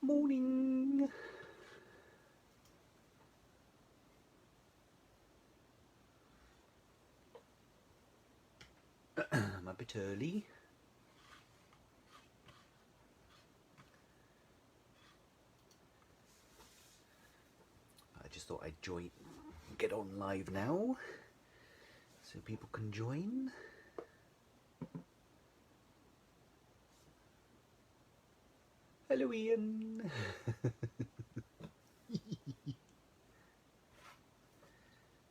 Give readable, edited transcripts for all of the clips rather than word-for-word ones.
Morning. I'm a bit early. I just thought I'd get on live now so people can join. Hello, Ian.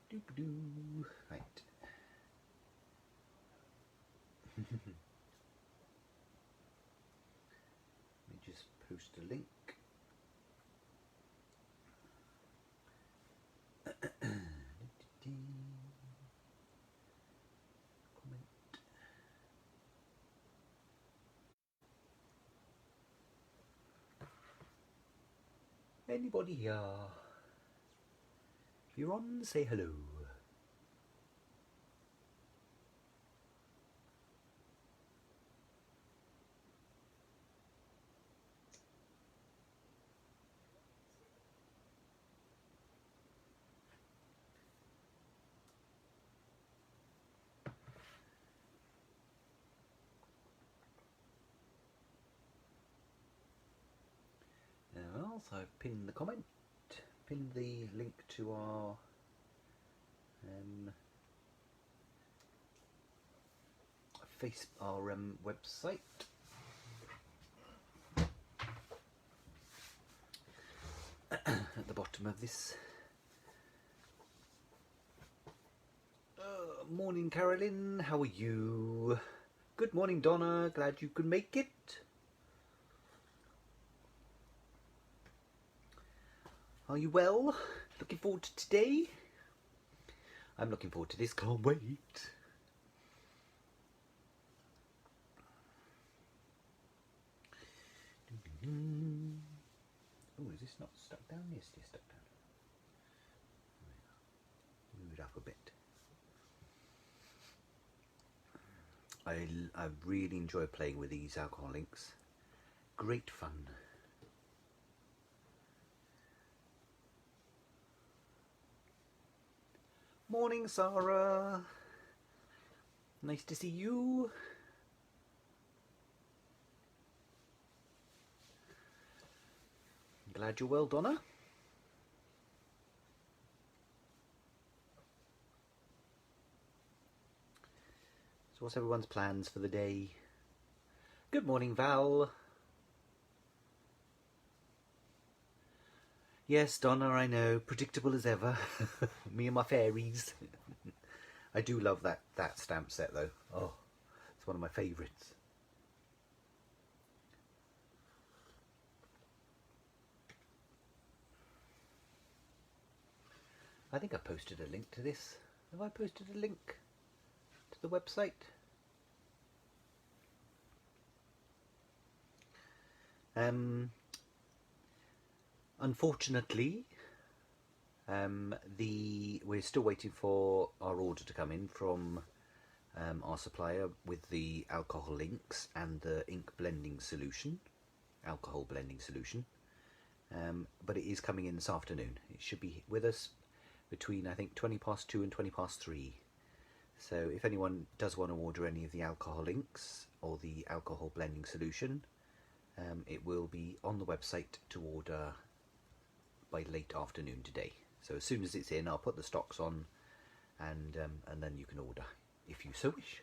Doo-doo. Right. Let me just post a link. Comment. Anybody here? If you're on, say hello. Well, so I've pinned the comment, pinned the link to our website. At the bottom of this. Morning, Carolyn. How are you? Good morning, Donna. Glad you could make it. Are you well? Looking forward to today? I'm looking forward to this. Can't wait. Oh, is this not stuck down? Yes, it is stuck down. Move it up a bit. I really enjoy playing with these alcohol links. Great fun. Morning, Sarah. Nice to see you. Glad you're well, Donna. So what's everyone's plans for the day? Good morning, Val. Yes, Donna, I know. Predictable as ever. Me and my fairies. I do love that stamp set, though. Oh, it's one of my favourites. I think I posted a link to this. Have I posted a link to the website? Unfortunately, we're still waiting for our order to come in from our supplier with the alcohol inks and the ink blending solution, alcohol blending solution. But it is coming in this afternoon. It should be with us between, I think, 2:20 and 3:20. So if anyone does want to order any of the alcohol inks or the alcohol blending solution, it will be on the website to order by late afternoon today. So as soon as it's in, I'll put the stocks on, and then you can order if you so wish.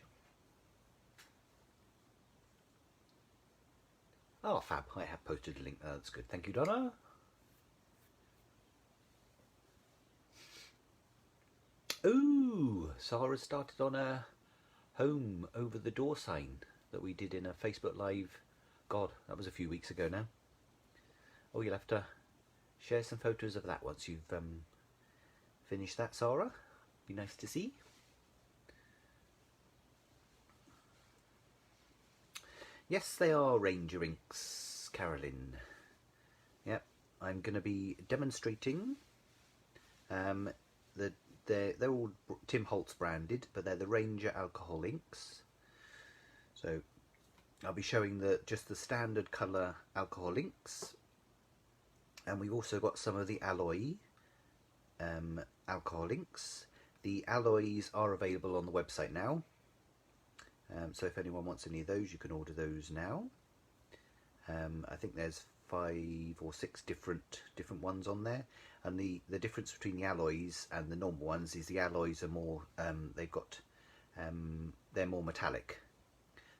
Oh, fab! I have posted a link. That's good. Thank you, Donna. Ooh, Sarah started on a home over the door sign that we did in a Facebook Live. God, that was a few weeks ago now. Oh, you'll have to share some photos of that once you've finished that, Sarah. Be nice to see. Yes, they are Ranger inks, Carolyn. Yep, I'm going to be demonstrating. They're all Tim Holtz branded, but they're the Ranger alcohol inks. So I'll be showing just the standard colour alcohol inks, And we've also got some of the alloy alcohol inks. The alloys are available on the website now, so if anyone wants any of those, you can order those now. I think there's 5 or 6 different ones on there, and the difference between the alloys and the normal ones is the alloys are more they're more metallic.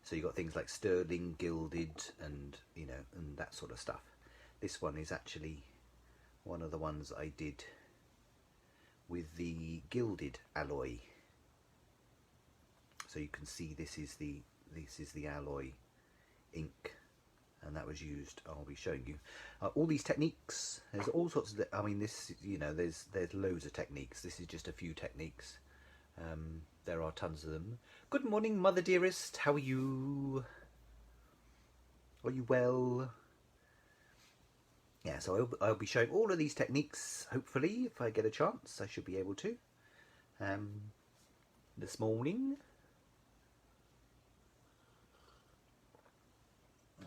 So you've got things like sterling, gilded, and and that sort of stuff. This one is actually one of the ones I did with the gilded alloy. So you can see this is the alloy ink, and that was used. I'll be showing you all these techniques. There's all sorts of. I mean, this there's loads of techniques. This is just a few techniques. There are tons of them. Good morning, mother dearest. How are you? Are you well? Yeah, so I'll be showing all of these techniques, hopefully, if I get a chance. I should be able to. This morning.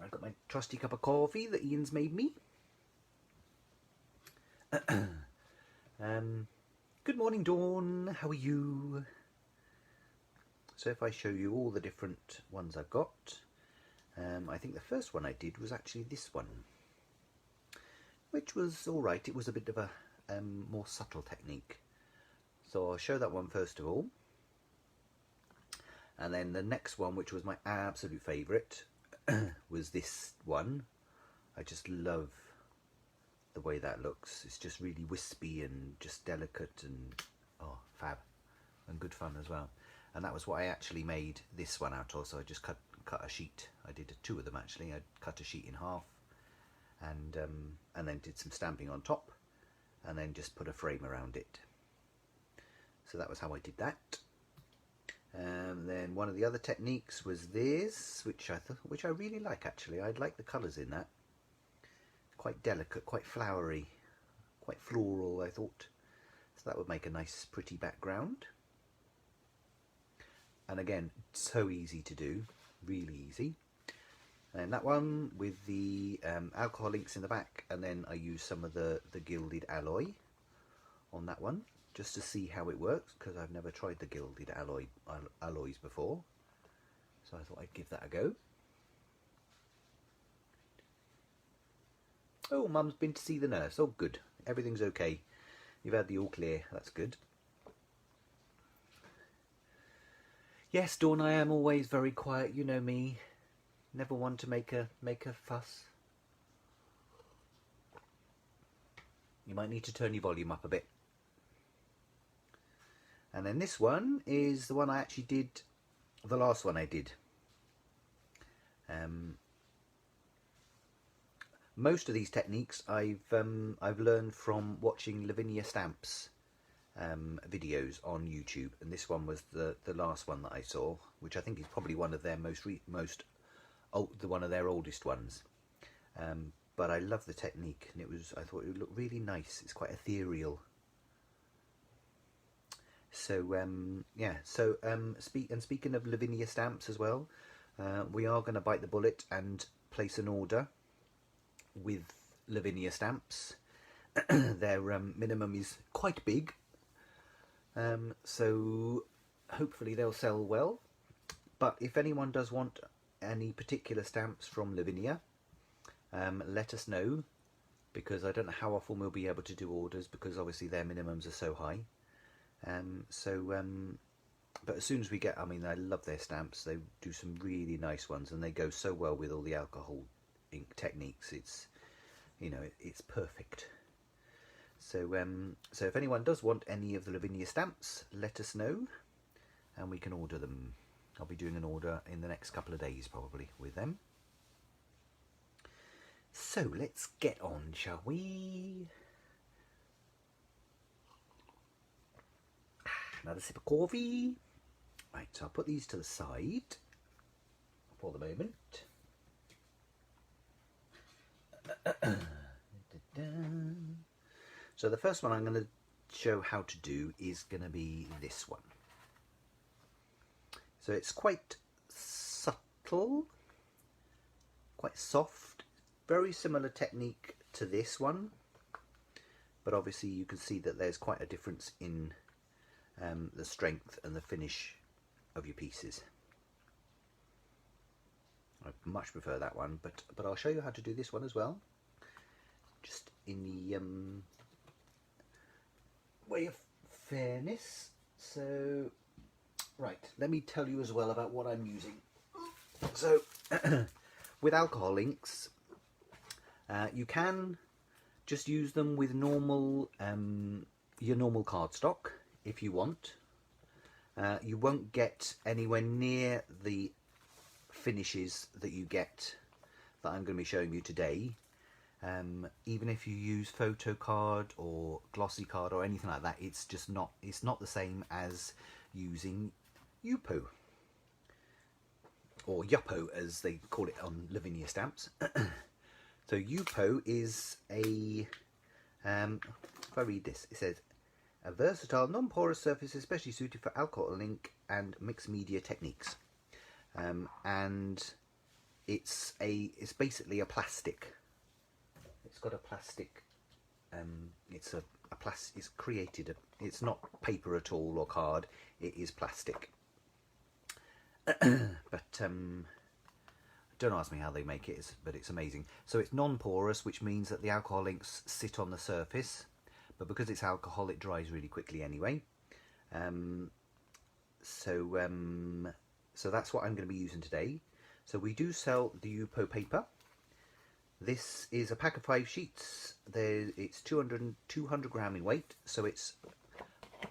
I've got my trusty cup of coffee that Ian's made me. Good morning, Dawn. How are you? So if I show you all the different ones I've got, I think the first one I did was actually this one, which was alright. It was a bit of a more subtle technique. So I'll show that one first of all. And then the next one, which was my absolute favourite, was this one. I just love the way that looks. It's just really wispy and just delicate and fab and good fun as well. And that was what I actually made this one out of. So I just cut a sheet. I did 2 of them actually. I cut a sheet in half, and then did some stamping on top, and then just put a frame around it. So that was how I did that. Then one of the other techniques was this, which I really like actually. I like the colours in that. Quite delicate, quite flowery, quite floral, I thought. So that would make a nice pretty background. And again, so easy to do, really easy. And that one with the alcohol inks in the back, and then I used some of the gilded alloy on that one, just to see how it works, because I've never tried the gilded alloys before. So I thought I'd give that a go. Oh, Mum's been to see the nurse. Oh, good. Everything's okay. You've had the all clear. That's good. Yes, Dawn, I am always very quiet. You know me. Never one to make a fuss. You might need to turn your volume up a bit. And then this one is the one I actually did, the last one I did. Most of these techniques I've learned from watching Lavinia Stamps videos on YouTube, and this one was the last one that I saw, which I think is probably one of their one of their oldest ones. But I love the technique, and I thought it would look really nice. It's quite ethereal. So yeah. So speaking of Lavinia Stamps as well, we are going to bite the bullet and place an order with Lavinia Stamps. Their minimum is quite big, so hopefully they'll sell well. But if anyone does want any particular stamps from Lavinia, let us know, because I don't know how often we'll be able to do orders, because obviously their minimums are so high. But as soon as we get, I mean, I love their stamps. They do some really nice ones, and they go so well with all the alcohol ink techniques. It's, it's perfect. So so if anyone does want any of the Lavinia stamps, let us know, and we can order them. I'll be doing an order in the next couple of days probably with them. So let's get on, shall we? Another sip of coffee. Right, so I'll put these to the side for the moment. So the first one I'm going to show how to do is going to be this one. So it's quite subtle, quite soft, very similar technique to this one, but obviously you can see that there's quite a difference in the strength and the finish of your pieces. I much prefer that one, but I'll show you how to do this one as well, just in the way of fairness. So right, let me tell you as well about what I'm using. So with alcohol inks, you can just use them with normal your normal cardstock if you want. You won't get anywhere near the finishes that you get that I'm going to be showing you today. Even if you use photo card or glossy card or anything like that, it's not the same as using Yupo, or Yupo as they call it on Lavinia stamps. So Yupo is a if I read this, it says a versatile non-porous surface especially suited for alcohol ink and mixed media techniques. And it's basically a plastic. It's got a plastic. It's created. It's not paper at all or card. It is plastic. But don't ask me how they make it, but it's amazing. So it's non-porous, which means that the alcohol inks sit on the surface, but because it's alcohol, it dries really quickly anyway. So that's what I'm going to be using today. So we do sell the Yupo paper. This is a pack of 5 sheets. It's 200 gram in weight, so it's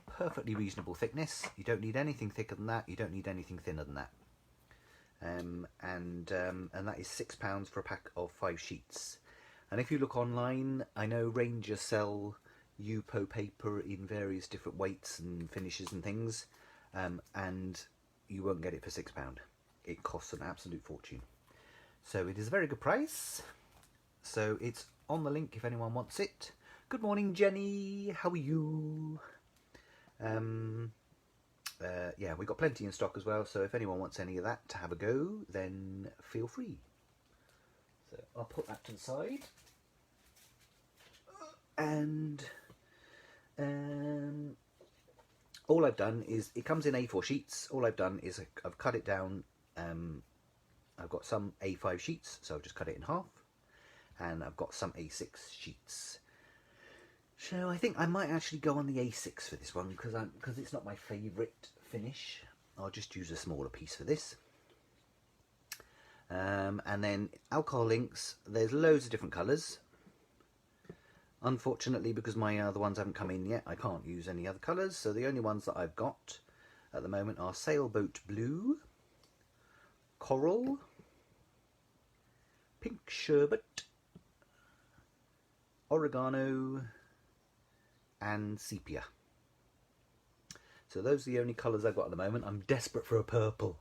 perfectly reasonable thickness. You don't need anything thicker than that. You don't need anything thinner than that. And that is £6 for a pack of 5 sheets. And if you look online, I know Ranger sell Yupo paper in various different weights and finishes and things, and you won't get it for £6. It costs an absolute fortune. So it is a very good price. So it's on the link if anyone wants it. Good morning, Jenny. How are you? Yeah, we've got plenty in stock as well. So if anyone wants any of that to have a go, then feel free. So I'll put that to the side. And all I've done is, it comes in A4 sheets. All I've done is I've cut it down. I've got some A5 sheets, so I've just cut it in half. And I've got some A6 sheets. So I think I might actually go on the A6 for this one, because it's not my favourite finish. I'll just use a smaller piece for this. And then alcohol inks, there's loads of different colours. Unfortunately, because my other ones haven't come in yet, I can't use any other colours. So the only ones that I've got at the moment are Sailboat Blue, Coral, Pink Sherbet, Oregano, and Sepia. So those are the only colours I've got at the moment. I'm desperate for a purple.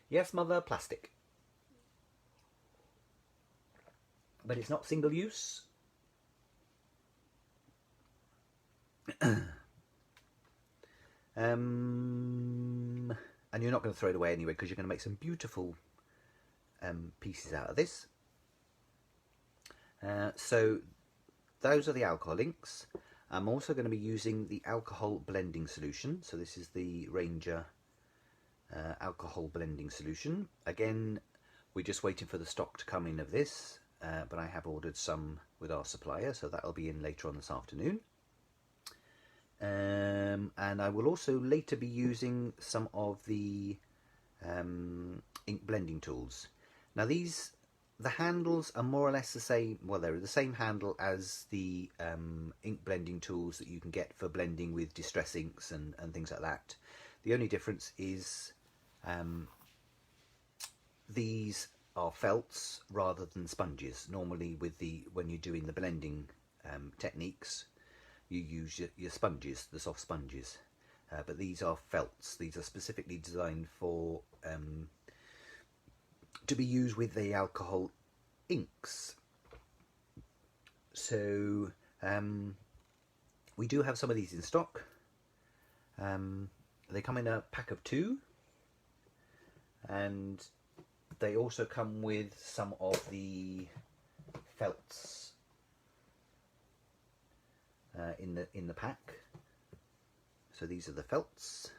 Yes, mother, plastic. But it's not single use. And you're not going to throw it away anyway, because you're going to make some beautiful pieces out of this. So those are the alcohol inks. I'm also going to be using the alcohol blending solution. So this is the Ranger alcohol blending solution. Again, we're just waiting for the stock to come in of this, but I have ordered some with our supplier, so that'll be in later on this afternoon. And I will also later be using some of the ink blending tools. Now the handles are more or less the same. Well, they're the same handle as the ink blending tools that you can get for blending with distress inks and things like that. The only difference is these are felts rather than sponges. Normally when you're doing the blending techniques, you use your sponges, the soft sponges, but these are felts. These are specifically designed for to be used with the alcohol inks. So we do have some of these in stock. They come in a pack of 2, and they also come with some of the felts. in the pack. So these are the felts,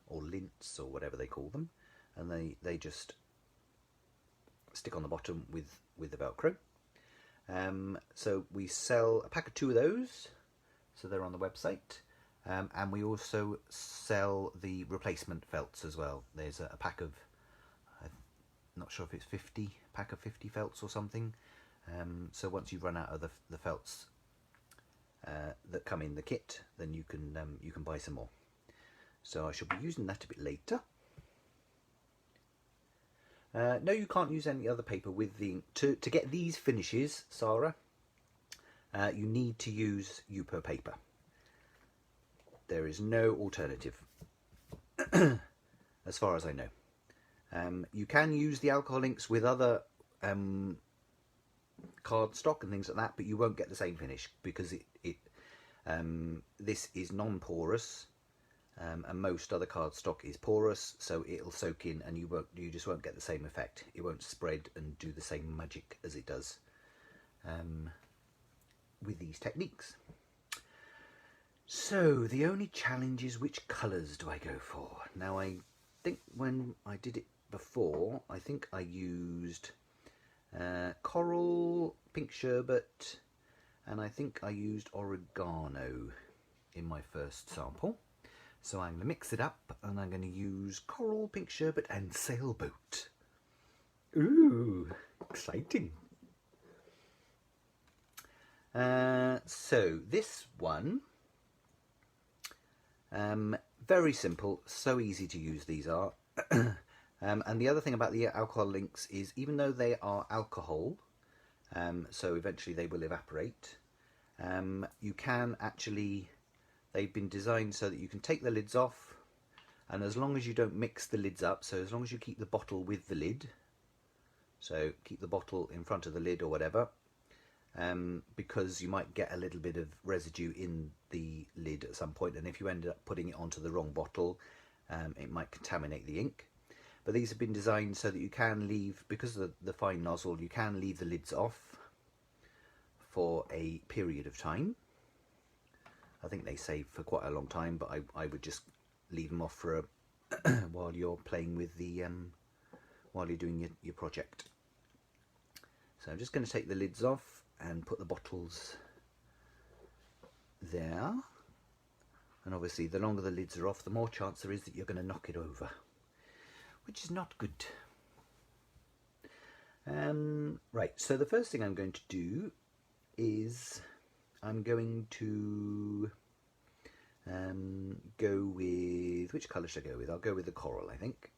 or lints, or whatever they call them, and they just stick on the bottom with the Velcro. So we sell a pack of 2 of those, so they're on the website, and we also sell the replacement felts as well. There's a pack of, I'm not sure if it's 50, pack of 50 felts or something. So once you've run out of the felts that come in the kit, then you can buy some more. So I shall be using that a bit later. No, you can't use any other paper with the ink. To get these finishes, Sarah, you need to use Yupo paper. There is no alternative, as far as I know. You can use the alcohol inks with other cardstock and things like that, but you won't get the same finish because this is non-porous. And most other cardstock is porous, so it'll soak in, and you just won't get the same effect. It won't spread and do the same magic as it does with these techniques. So the only challenge is, which colours do I go for? Now, I think when I did it before, I think I used coral, pink sherbet, and I think I used oregano in my first sample. So I'm going to mix it up, and I'm going to use coral, pink sherbet, and sailboat. Ooh, exciting. So this one, very simple, so easy to use these are. And the other thing about the alcohol inks is, even though they are alcohol, so eventually they will evaporate, you can actually... They've been designed so that you can take the lids off, and as long as you don't mix the lids up, so as long as you keep the bottle with the lid, so keep the bottle in front of the lid or whatever, because you might get a little bit of residue in the lid at some point, and if you end up putting it onto the wrong bottle, it might contaminate the ink. But these have been designed so that you can leave, because of the fine nozzle, you can leave the lids off for a period of time. I think they say for quite a long time, but I would just leave them off for while you're playing with the while you're doing your project. So I'm just going to take the lids off and put the bottles there. And obviously, the longer the lids are off, the more chance there is that you're going to knock it over, which is not good. Right. So the first thing I'm going to do is, I'm going to go with, which colour should I go with? I'll go with the coral, I think.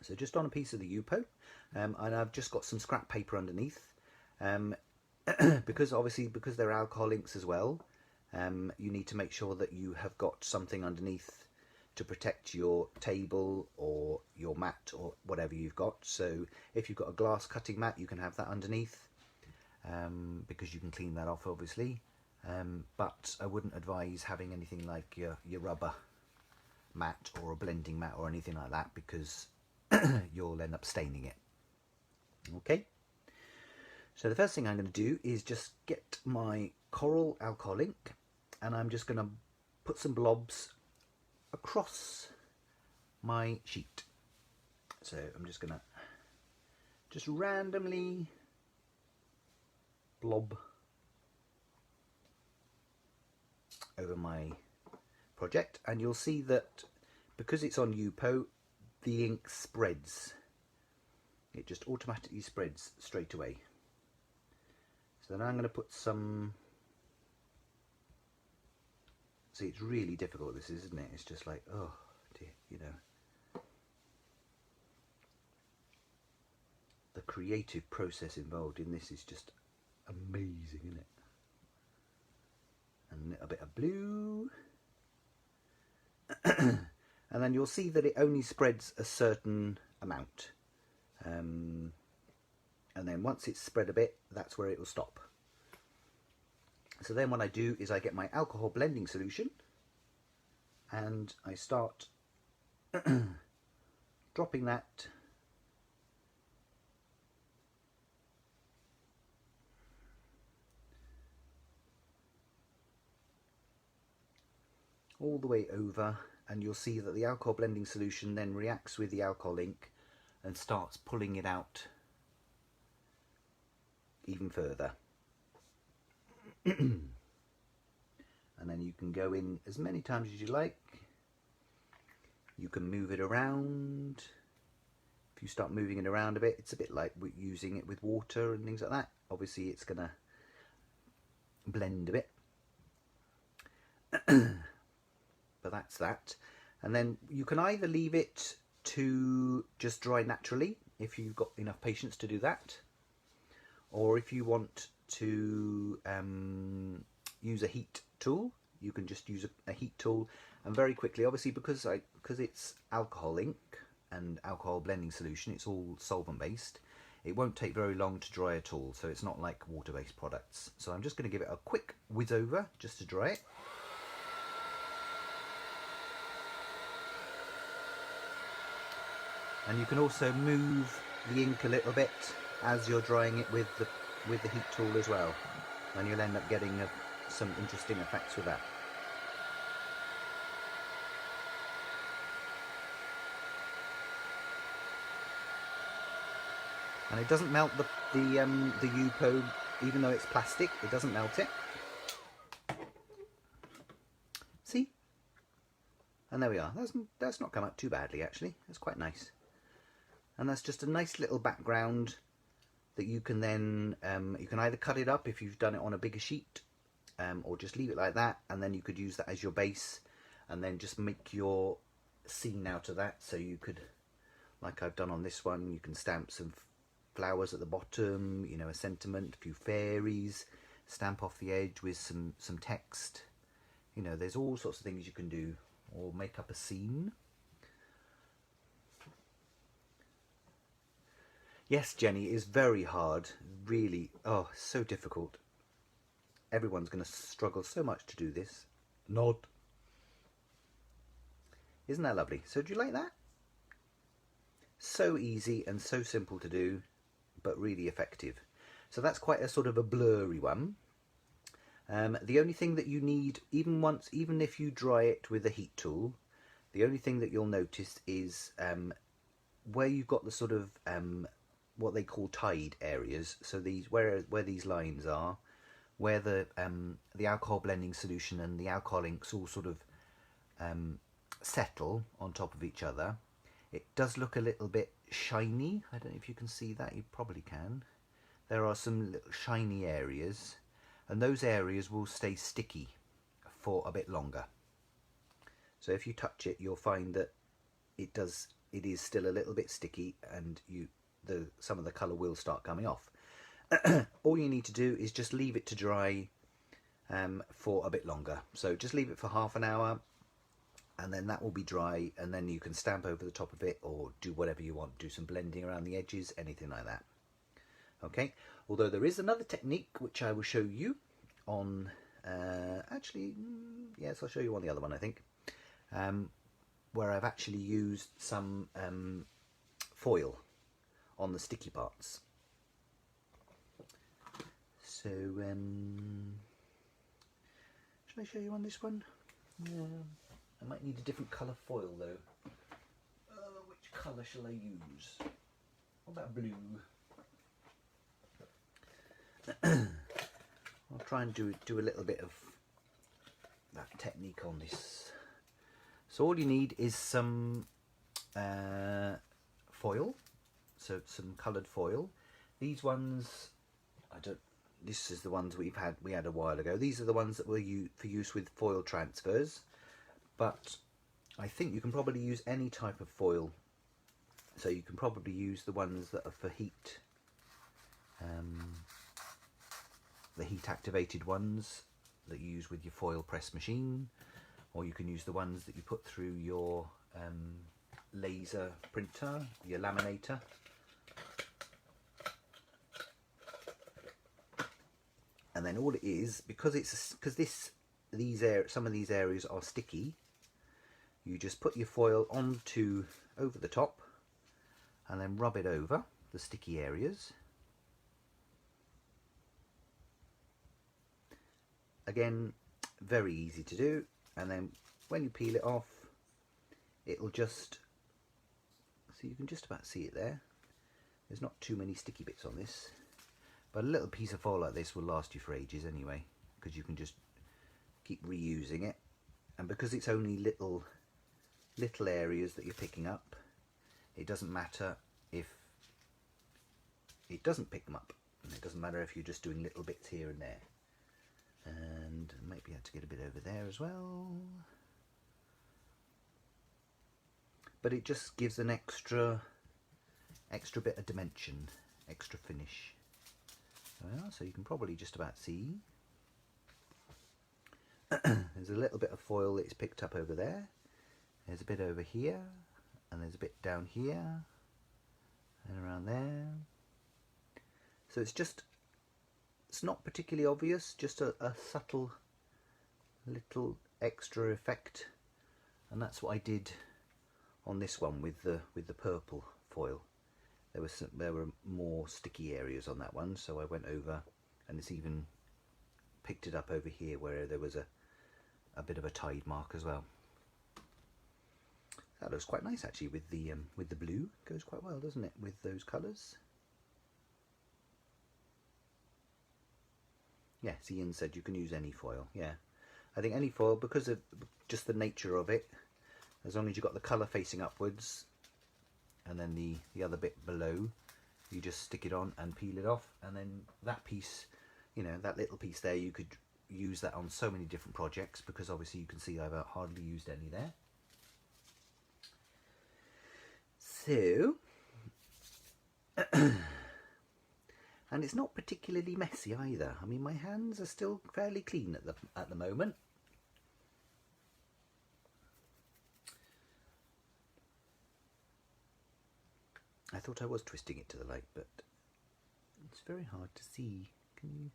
So just on a piece of the Yupo, and I've just got some scrap paper underneath, because they're alcohol inks as well, you need to make sure that you have got something underneath to protect your table or your mat or whatever you've got. So if you've got a glass cutting mat, you can have that underneath. Because you can clean that off, obviously, but I wouldn't advise having anything like your rubber mat or a blending mat or anything like that, because you'll end up staining it. Okay, so the first thing I'm going to do is just get my coral alcohol ink, and I'm just going to put some blobs across my sheet. So I'm just going to just randomly blob over my project, and you'll see that because it's on Yupo, the ink spreads. It just automatically spreads straight away. So then I'm going to put some... See, it's really difficult, this is, isn't it? It's just like, oh dear, you know. The creative process involved in this is just amazing, isn't it? And a little bit of blue. And then you'll see that it only spreads a certain amount. And then once it's spread a bit, that's where it will stop. So then what I do is I get my alcohol blending solution, and I start dropping that all the way over, and you'll see that the alcohol blending solution then reacts with the alcohol ink and starts pulling it out even further. And then you can go in as many times as you like. You can move it around. If you start moving it around a bit, it's a bit like using it with water and things like that. Obviously it's going to blend a bit. But that's that. And then you can either leave it to just dry naturally, if you've got enough patience to do that, or if you want to use a heat tool, you can just use a heat tool, and very quickly, obviously because it's alcohol ink and alcohol blending solution, it's all solvent based, it won't take very long to dry at all, so it's not like water based products. So I'm just going to give it a quick whiz over just to dry it. And you can also move the ink a little bit as you're drying it with the heat tool as well, and you'll end up getting some interesting effects with that. And it doesn't melt the UPO, even though it's plastic, it doesn't melt it. See? And there we are. That's not come out too badly actually. That's quite nice. And that's just a nice little background that you can then, you can either cut it up if you've done it on a bigger sheet, or just leave it like that, and then you could use that as your base, and then just make your scene out of that. So you could, like I've done on this one, you can stamp some flowers at the bottom, you know, a sentiment, a few fairies, stamp off the edge with some text. You know, there's all sorts of things you can do, or make up a scene. Yes, Jenny, it is very hard, really. Oh, so difficult. Everyone's going to struggle so much to do this. Nod. Isn't that lovely? So do you like that? So easy and so simple to do, but really effective. So that's quite a sort of a blurry one. The only thing that you need, even if you dry it with a heat tool, the only thing that you'll notice is where you've got the sort of what they call tide areas. So these where these lines are, where the alcohol blending solution and the alcohol inks all sort of settle on top of each other. It does look a little bit shiny. I don't know if you can see that. You probably can. There are some little shiny areas, and those areas will stay sticky for a bit longer. So if you touch it, you'll find that it is still a little bit sticky, and some of the colour will start coming off. All you need to do is just leave it to dry for a bit longer. So just leave it for half an hour, and then that will be dry, and then you can stamp over the top of it or do whatever you want. Do some blending around the edges, anything like that. Okay, although there is another technique which I will show you on, actually, yes, I'll show you on the other one, I think, where I've actually used some foil on the sticky parts. So, shall I show you on this one? Yeah, I might need a different colour foil though. Which colour shall I use? What about blue? I'll try and do a little bit of that technique on this. So all you need is some foil, so some coloured foil. These ones, this is the ones we had a while ago. These are the ones that were for use with foil transfers, but I think you can probably use any type of foil. So you can probably use the ones that are for heat, the heat activated ones that you use with your foil press machine, or you can use the ones that you put through your laser printer, your laminator. And then all it is, because some of these areas are sticky, you just put your foil over the top, and then rub it over the sticky areas. Again, very easy to do. And then when you peel it off, it'll just, so you can just about see it there. There's not too many sticky bits on this, but a little piece of foil like this will last you for ages anyway, because you can just keep reusing it. And because it's only little areas that you're picking up, it doesn't matter if it doesn't pick them up, and it doesn't matter if you're just doing little bits here and there. And maybe I have to get a bit over there as well, but it just gives an extra bit of dimension, extra finish. So you can probably just about see there's a little bit of foil that's picked up over there, there's a bit over here, and there's a bit down here and around there. So it's not particularly obvious, just a subtle little extra effect, and that's what I did on this one with the purple foil. There were more sticky areas on that one, so I went over, and it's even picked it up over here where there was a bit of a tide mark as well. That looks quite nice actually with the blue. Goes quite well, doesn't it, with those colours? Yes, Ian said you can use any foil. Yeah, I think any foil, because of just the nature of it, as long as you've got the colour facing upwards and then the other bit below, you just stick it on and peel it off, and then that piece, you know, that little piece there, you could use that on so many different projects, because obviously you can see I've hardly used any there. So and it's not particularly messy either. I mean, my hands are still fairly clean at the moment. I thought I was twisting it to the light, but it's very hard to see. Can you?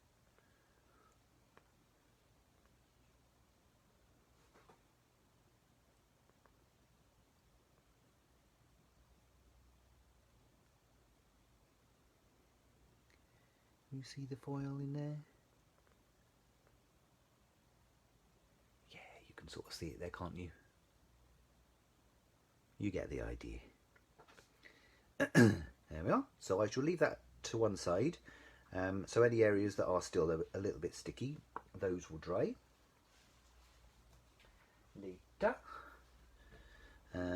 You see the foil in there? Yeah, you can sort of see it there, can't you? You get the idea. There we are. So I shall leave that to one side. So any areas that are still a little bit sticky, those will dry later.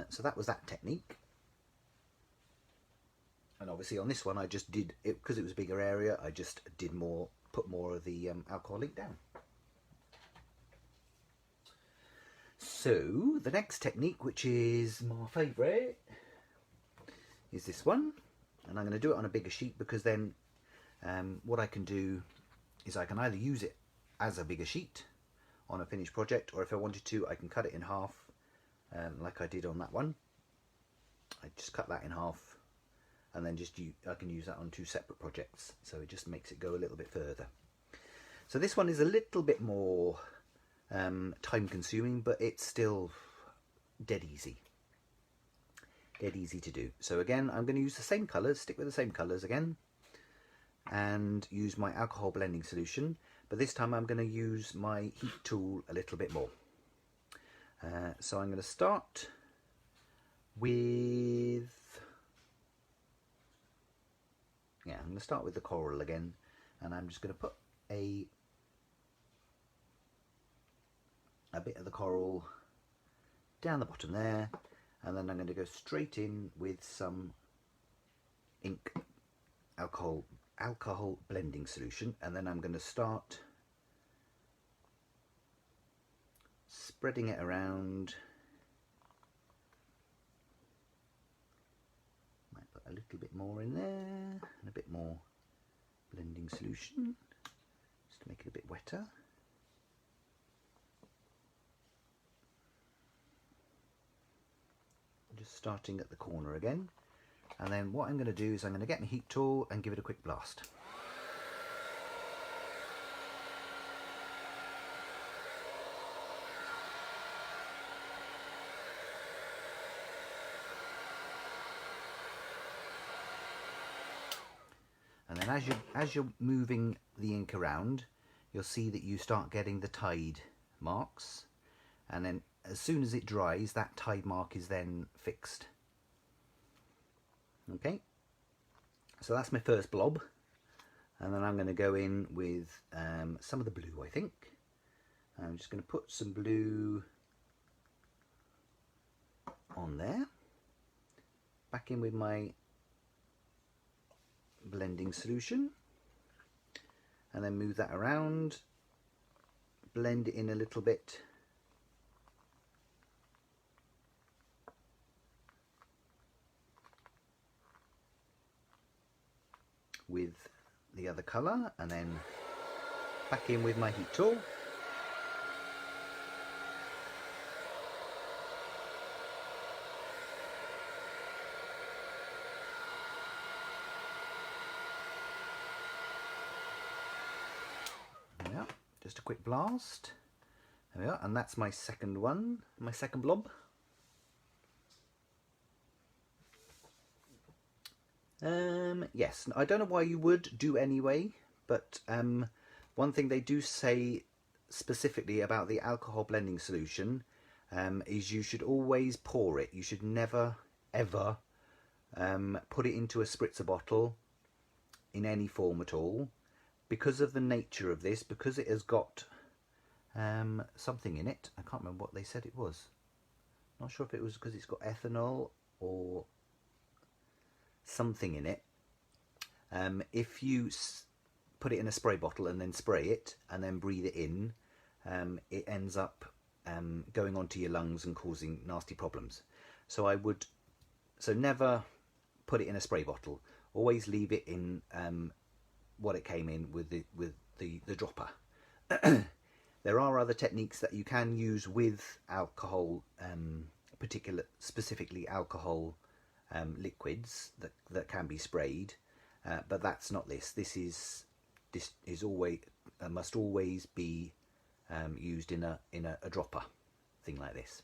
So that was that technique. And obviously on this one I just did it because it was a bigger area. I just did put more of the alcohol ink down. So the next technique, which is my favourite, is this one, and I'm going to do it on a bigger sheet, because then what I can do is I can either use it as a bigger sheet on a finished project, or if I wanted to, I can cut it in half, like I did on that one. I just cut that in half, and then I can use that on two separate projects, so it just makes it go a little bit further. So this one is a little bit more time consuming, but it's still dead easy to do. So again, I'm going to use the same colours, stick with the same colours again, and use my alcohol blending solution, but this time I'm going to use my heat tool a little bit more. So I'm going to start with I'm going to start with the coral again, and I'm just going to put a bit of the coral down the bottom there, and then I'm going to go straight in with some ink alcohol blending solution, and then I'm going to start spreading it around. Might put a little bit more in there, and a bit more blending solution just to make it a bit wetter. Just starting at the corner again, and then what I'm going to do is I'm going to get my heat tool and give it a quick blast. And then as you're moving the ink around, you'll see that you start getting the tide marks, and then as soon as it dries, that tide mark is then fixed. Okay, so that's my first blob, and then I'm going to go in with some of the blue, I think. I'm just going to put some blue on there, back in with my blending solution, and then move that around, blend it in a little bit. With the other colour, and then back in with my heat tool. There we are, just a quick blast. There we are, and that's my second one, my second blob. Yes, I don't know why you would do anyway, but one thing they do say specifically about the alcohol blending solution is you should always pour it. You should never ever put it into a spritzer bottle in any form at all, because of the nature of this, because it has got something in it. I can't remember what they said it was. Not sure if it was because it's got ethanol or something in it. If you put it in a spray bottle and then spray it and then breathe it in, it ends up going onto your lungs and causing nasty problems. So never put it in a spray bottle. Always leave it in what it came in with the dropper. There are other techniques that you can use with alcohol, specifically alcohol liquids that can be sprayed, but that's not this. This is always must always be used in a dropper thing like this.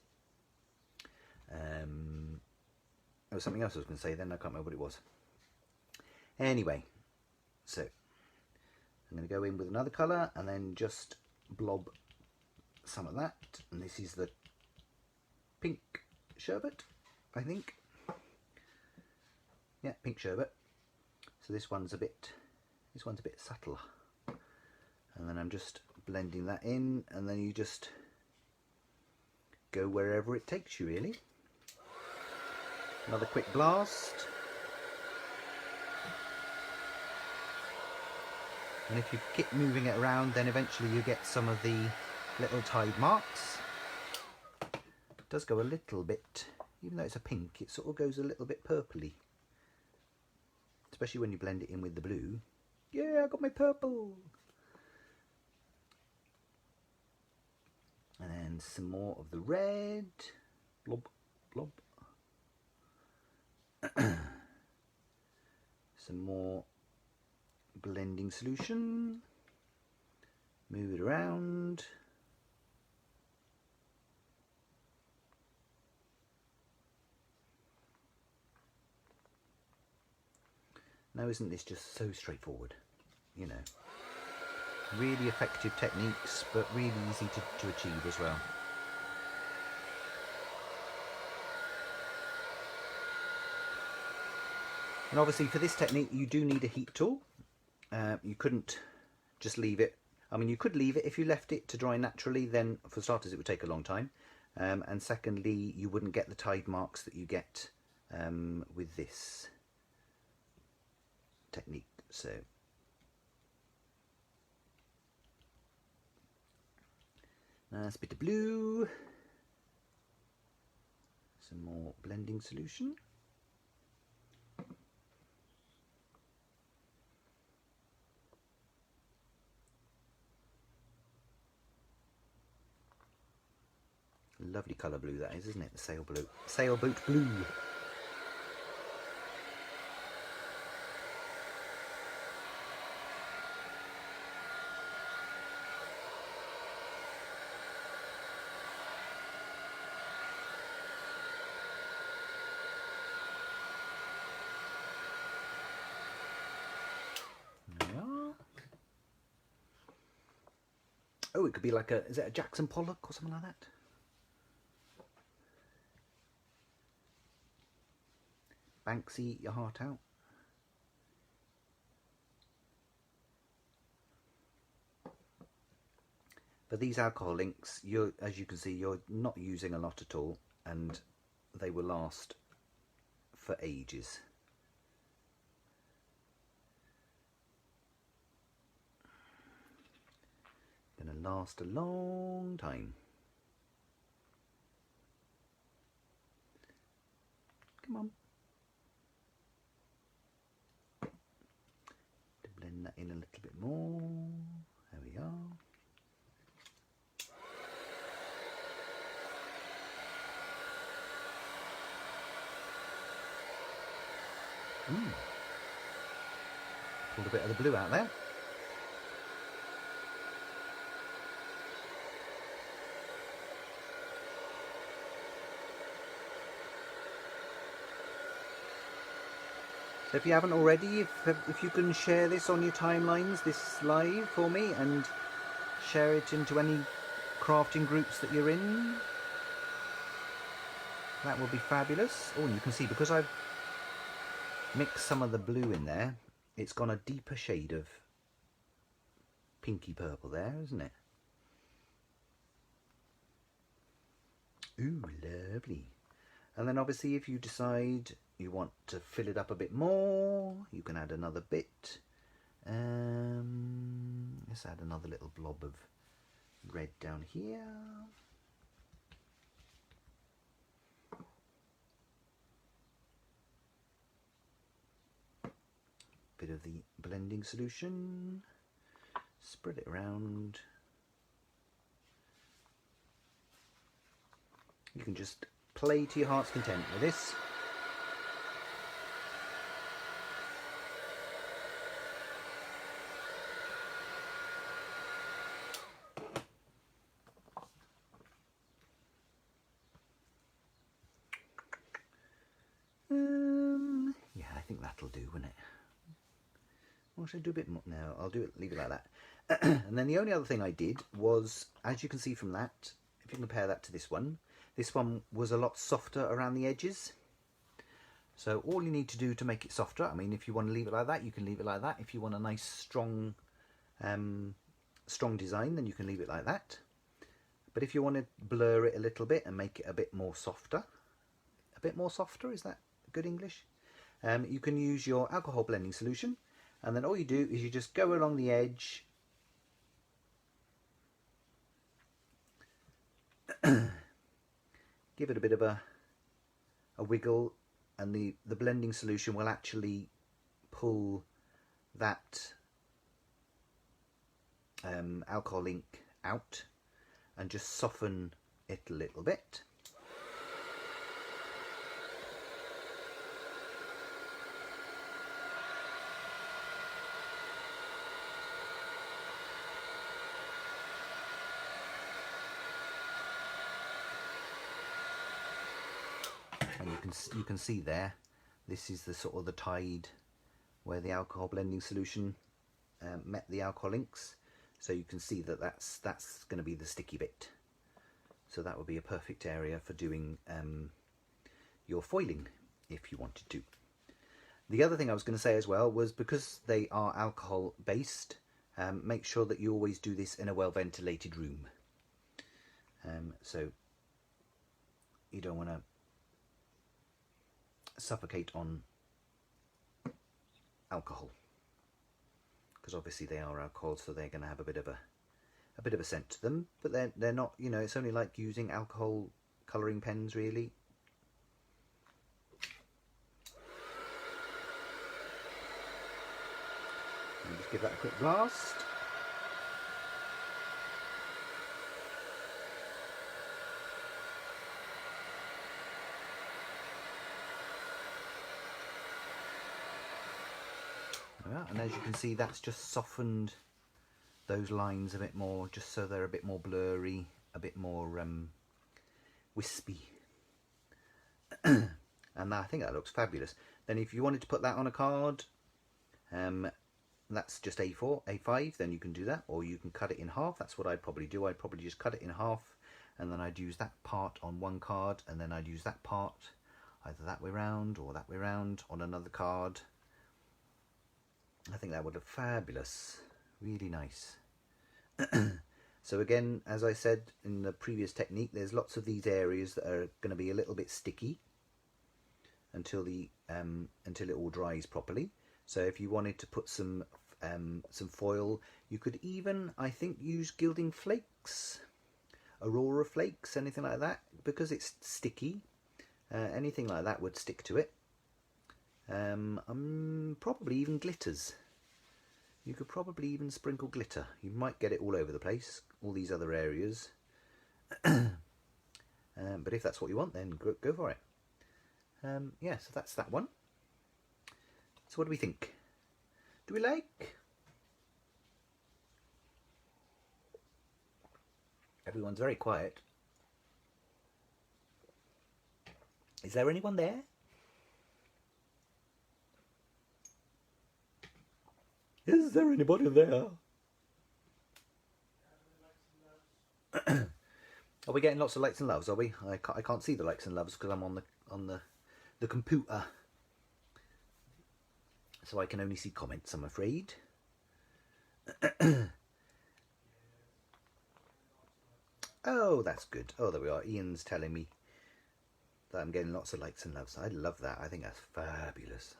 There was something else I was going to say then. I can't remember what it was. Anyway, so I'm going to go in with another colour and then just blob some of that. And this is the pink sherbet, I think. Yeah, pink sherbet. So this one's a bit subtler. And then I'm just blending that in, and then you just go wherever it takes you, really. Another quick blast. And if you keep moving it around, then eventually you get some of the little tide marks. It does go a little bit, even though it's a pink, it sort of goes a little bit purpley. Especially when you blend it in with the blue. Yeah, I got my purple. And then some more of the red. Blob, blob. Some more blending solution. Move it around. Now, isn't this just so straightforward? You know, really effective techniques, but really easy to achieve as well. And obviously for this technique you do need a heat tool. You couldn't just leave it. I mean, you could leave it if you left it to dry naturally, then for starters it would take a long time. And secondly, you wouldn't get the tide marks that you get with this technique. So nice bit of blue, some more blending solution. Lovely colour blue that is, isn't it? The sailboat blue. Oh, it could be like is it a Jackson Pollock or something like that? Banksy, your heart out. But these alcohol inks, as you can see, you're not using a lot at all, and they will last for ages. Going to last a long time. Come on. To blend that in a little bit more. There we are. Pulled a bit of the blue out there. So if you haven't already, if you can share this on your timelines, this live for me, and share it into any crafting groups that you're in, that would be fabulous. Oh, and you can see, because I've mixed some of the blue in there, it's gone a deeper shade of pinky purple there, isn't it? Ooh, lovely. And then obviously if you decide you want to fill it up a bit more, you can add another bit. Let's add another little blob of red down here. Bit of the blending solution. Spread it around. You can just play to your heart's content with this. Yeah, I think that'll do, won't it? Or should I do a bit more? No, I'll do it, leave it like that. And then the only other thing I did was, as you can see from that, if you compare that to this one was a lot softer around the edges. So all you need to do to make it softer, I mean, if you want to leave it like that, you can leave it like that. If you want a nice strong design, then you can leave it like that. But if you want to blur it a little bit and make it a bit more softer, is that good English? You can use your alcohol blending solution, and then all you do is you just go along the edge, give it a bit of a wiggle, and the blending solution will actually pull that alcohol ink out and just soften it a little bit. And you can see there, this is the sort of the tide where the alcohol blending solution met the alcohol inks. So you can see that that's going to be the sticky bit. So that would be a perfect area for doing your foiling if you wanted to. The other thing I was going to say as well was, because they are alcohol based, make sure that you always do this in a well ventilated room. So you don't want to suffocate on alcohol, because obviously they are alcohol, so they're going to have a bit of a scent to them, but they're not, you know, it's only like using alcohol colouring pens really. And just give that a quick blast. And as you can see, that's just softened those lines a bit more, just so they're a bit more blurry, a bit more wispy. And I think that looks fabulous. Then if you wanted to put that on a card, that's just A4, A5, then you can do that, or you can cut it in half. That's what I'd probably do. I'd probably just cut it in half, and then I'd use that part on one card, and then I'd use that part either that way round or that way round on another card. I think that would look fabulous, really nice. So again, as I said in the previous technique, there's lots of these areas that are going to be a little bit sticky until it all dries properly. So if you wanted to put some foil, you could even, I think, use gilding flakes, aurora flakes, anything like that, because it's sticky. Anything like that would stick to it. Probably even glitters. You could probably even sprinkle glitter. You might get it all over the place, all these other areas. But if that's what you want, then go for it. Yeah, so that's that one. So what do we think? Do we like? Everyone's very quiet. Is there anyone there? Is there anybody there? Are we getting lots of likes and loves? Are we? I can't see the likes and loves because I'm on the computer, so I can only see comments, I'm afraid. Oh, that's good. Oh, there we are. Ian's telling me that I'm getting lots of likes and loves. I love that. I think that's fabulous.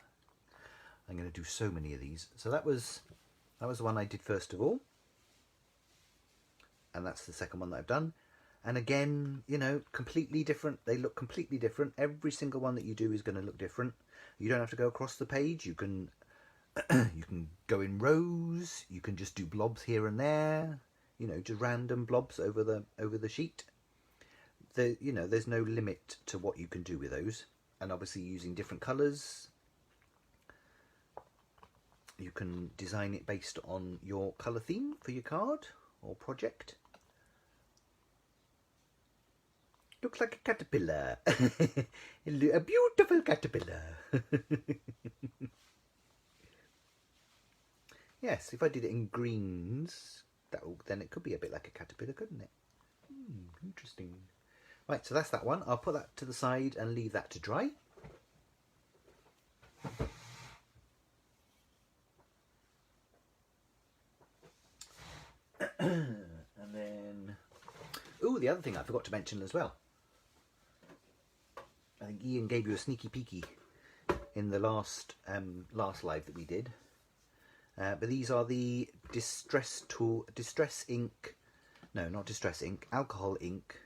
I'm going to do so many of these. So that was the one I did first of all, and that's the second one that I've done. And again, you know, completely different. They look completely different. Every single one that you do is going to look different. You don't have to go across the page. You can you can go in rows. You can just do blobs here and there. You know, just random blobs over the sheet. You know, there's no limit to what you can do with those. And obviously, using different colours, you can design it based on your colour theme for your card or project. Looks like a caterpillar. A beautiful caterpillar. Yes, if I did it in greens, then it could be a bit like a caterpillar, couldn't it? Interesting. Right, so that's that one. I'll put that to the side and leave that to dry. And then, the other thing I forgot to mention as well. I think Ian gave you a sneaky peeky in the last live that we did. But these are the alcohol ink.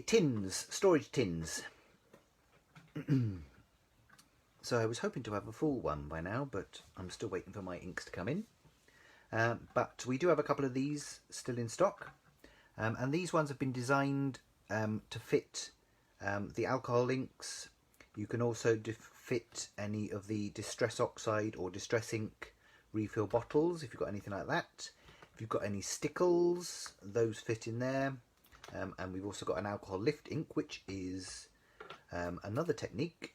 Tins, storage tins. So I was hoping to have a full one by now, but I'm still waiting for my inks to come in. But we do have a couple of these still in stock. And these ones have been designed to fit the alcohol inks. You can also fit any of the Distress Oxide or Distress Ink refill bottles if you've got anything like that. If you've got any stickles, those fit in there. And we've also got an alcohol lift ink, which is another technique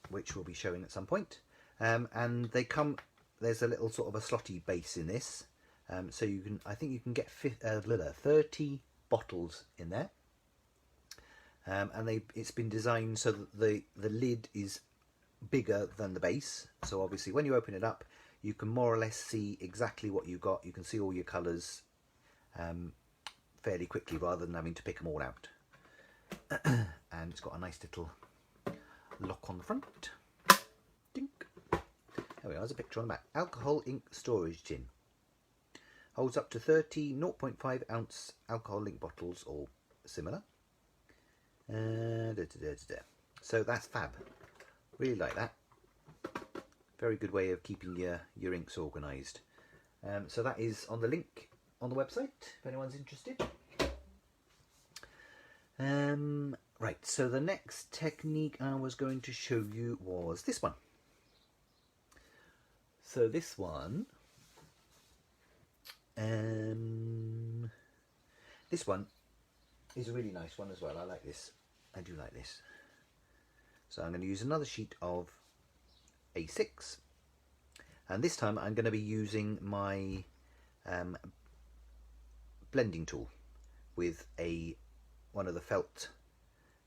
which we'll be showing at some point. And they come, there's a little sort of a slotty base in this. So I think you can get 30 bottles in there. And it's been designed so that the lid is bigger than the base. So obviously when you open it up, you can more or less see exactly what you've got. You can see all your colours fairly quickly rather than having to pick them all out. And it's got a nice little lock on the front. Dink. There we are, there's a picture on the back. Alcohol ink storage tin. Holds up to 30 0.5 ounce alcohol ink bottles or similar. So that's fab. Really like that. Very good way of keeping your inks organised. So that is on the link on the website if anyone's interested. Right, so the next technique I was going to show you was this one. So this one, is a really nice one as well. I like this. I do like this. So I'm going to use another sheet of A6, and this time I'm going to be using my blending tool with one of the felt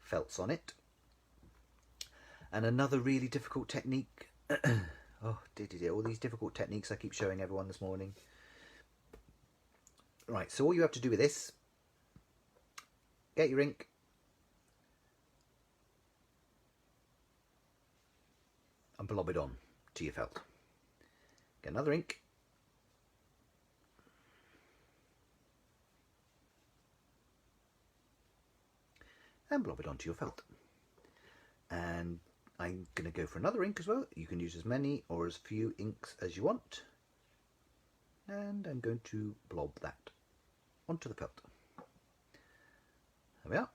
felts on it. And another really difficult technique. Oh, dear, all these difficult techniques I keep showing everyone this morning. Right, so all you have to do with this, get your ink, and blob it on to your felt. Get another ink, and blob it onto your felt. And I'm going to go for another ink as well. You can use as many or as few inks as you want. And I'm going to blob that onto the felt. There we are.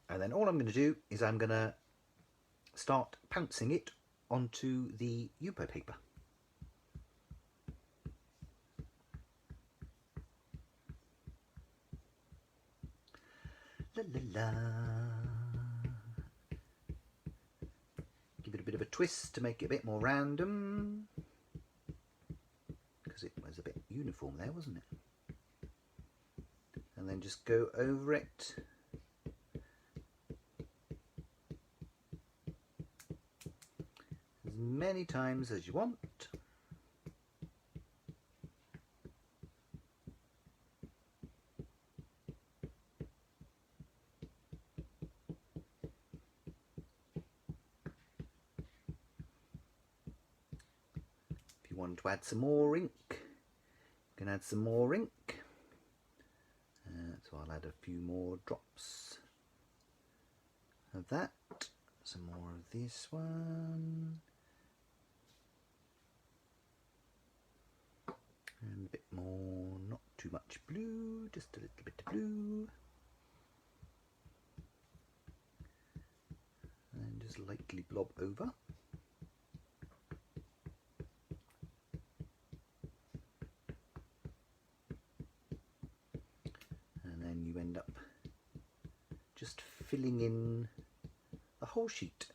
And then all I'm going to do is I'm going to start pouncing it onto the Yupo paper. La la la. Give it a bit of a twist to make it a bit more random, because it was a bit uniform there, wasn't it? And then just go over it. As many times as you want. If you want to add some more ink, you can add some more ink. So I'll add a few more drops of that. Some more of this one. And a bit more, not too much blue, just a little bit of blue. And just lightly blob over. And then you end up just filling in the whole sheet.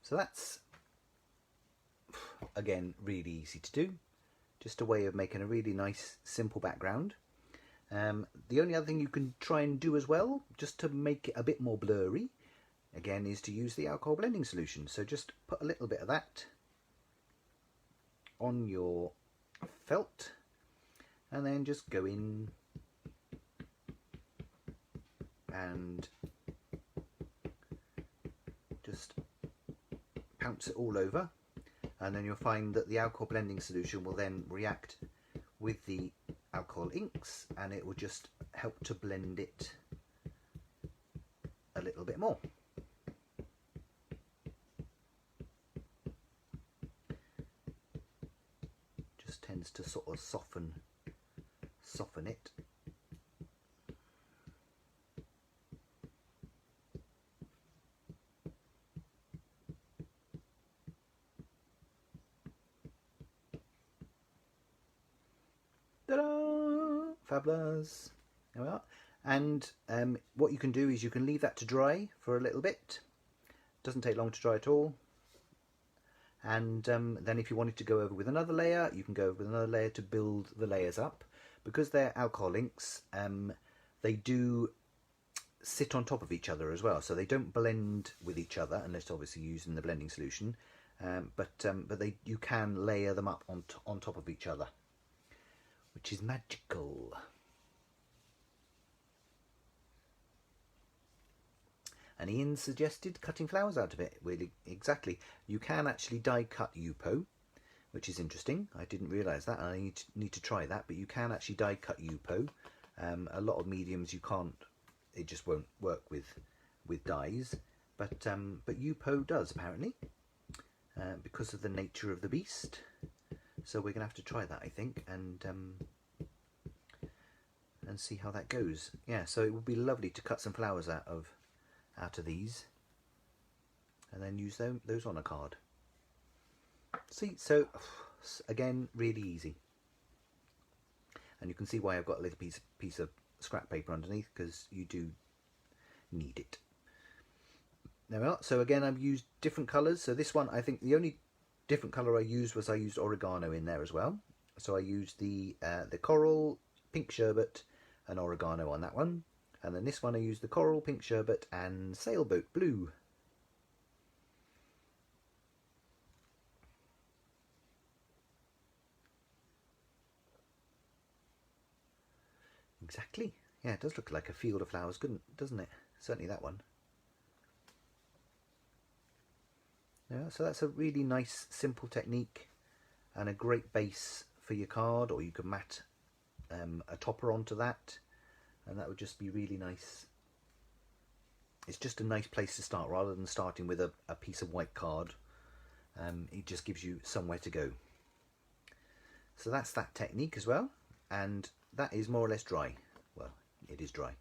So that's, again, really easy to do. Just a way of making a really nice, simple background. The only other thing you can try and do as well, just to make it a bit more blurry, again, is to use the alcohol blending solution. So just put a little bit of that on your felt, and then just go in and just pounce it all over. And then you'll find that the alcohol blending solution will then react with the alcohol inks, and it will just help to blend it a little bit more. Just tends to sort of soften it. Ta-da! Fabulous. There we are. And what you can do is you can leave that to dry for a little bit. Doesn't take long to dry at all. And then if you wanted to go over with another layer, you can go over with another layer to build the layers up. Because they're alcohol inks, they do sit on top of each other as well. So they don't blend with each other, unless obviously using the blending solution. But you can layer them up on top of each other, which is magical. And Ian suggested cutting flowers out of it. Really, exactly. You can actually die cut Yupo, which is interesting. I didn't realise that, and I need to try that. But you can actually die cut Yupo. A lot of mediums you can't. It just won't work with dyes. But Yupo does, apparently, because of the nature of the beast. So we're gonna have to try that, I think, and see how that goes. Yeah. So it would be lovely to cut some flowers out of these, and then use those on a card. See, so again, really easy. And you can see why I've got a little piece of scrap paper underneath, because you do need it. There we are. So again, I've used different colours. So this one, I think the only different colour I used oregano in there as well. So I used the coral, pink sherbet, and oregano on that one. And then this one I used the Coral, Pink Sherbet and Sailboat Blue. Exactly. Yeah, it does look like a field of flowers, doesn't it? Certainly that one. Yeah, so that's a really nice, simple technique and a great base for your card, or you could mat a topper onto that, and that would just be really nice. It's just a nice place to start rather than starting with a piece of white card. It just gives you somewhere to go. So that's that technique as well, and that is more or less dry. Well, it is dry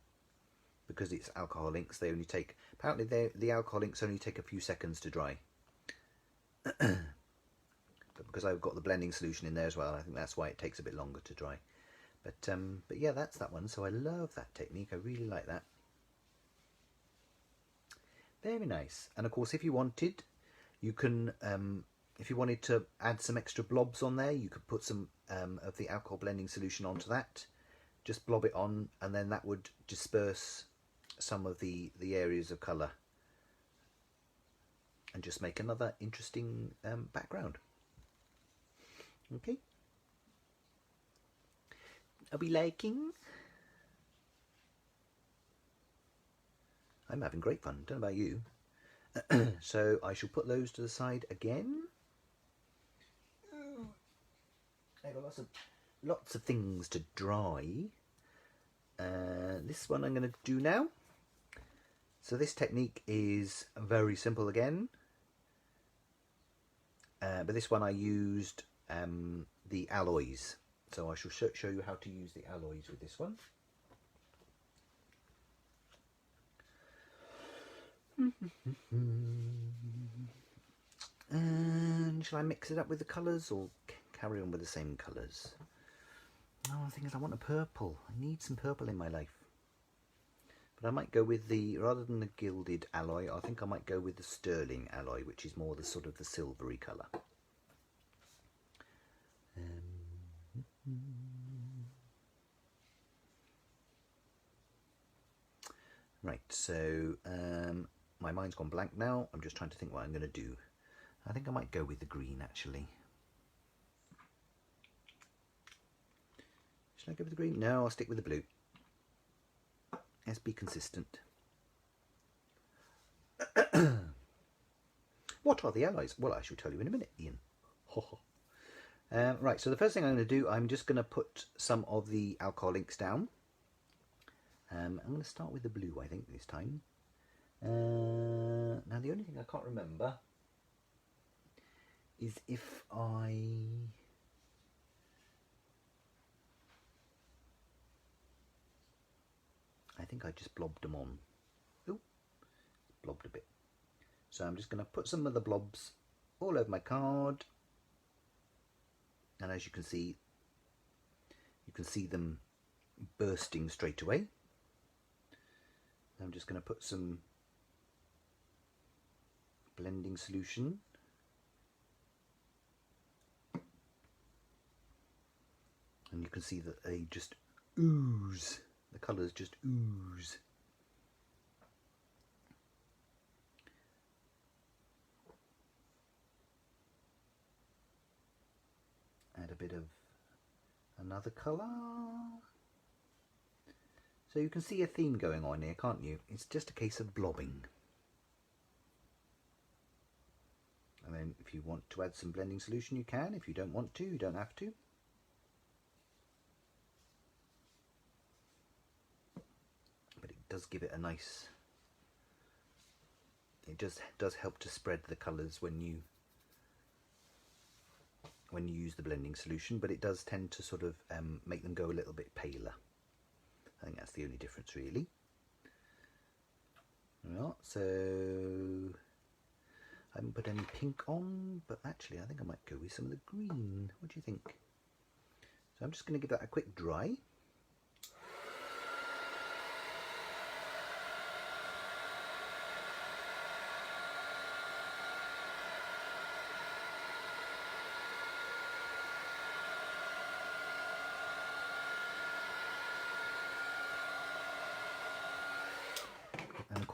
because it's alcohol inks. They only take, apparently the alcohol inks only take a few seconds to dry. But because I've got the blending solution in there as well, I think that's why it takes a bit longer to dry. But yeah, that's that one. So I love that technique. I really like that. Very nice. And of course, if you wanted, you can, if you wanted to add some extra blobs on there, you could put some of the alcohol blending solution onto that. Just blob it on, and then that would disperse some of the areas of colour and just make another interesting background. Okay. Are we liking? I'm having great fun. Don't know about you. So I shall put those to the side again. I've got lots of things to dry. This one I'm going to do now. So this technique is very simple again. But this one I used the alloys. So I shall show you how to use the alloys with this one. And shall I mix it up with the colours or carry on with the same colours? Oh, the thing is I want a purple. I need some purple in my life. But I might go with the, rather than the gilded alloy, I think I might go with the sterling alloy, which is more the sort of the silvery colour. Right, so my mind's gone blank now. I'm just trying to think what I'm going to do. I think I might go with the green, actually. Should I go with the green? No, I'll stick with the blue. Let's be consistent. What are the alloys? Well, I shall tell you in a minute, Ian. Right, so the first thing I'm going to do, I'm just going to put some of the alcohol inks down. I'm going to start with the blue, I think, this time. Now, the only thing I can't remember is if I think I just blobbed them on. Ooh, blobbed a bit. So I'm just going to put some of the blobs all over my card. And as you can see them bursting straight away. I'm just going to put some blending solution. And you can see that they just ooze. The colours just ooze. Add a bit of another colour. So you can see a theme going on here, can't you? It's just a case of blobbing. And then if you want to add some blending solution, you can. If you don't want to, you don't have to. But it does give it a nice... It just does help to spread the colours when you use the blending solution, but it does tend to sort of make them go a little bit paler. I think that's the only difference, really. Right, so I haven't put any pink on, but actually I think I might go with some of the green. What do you think? So I'm just going to give that a quick dry.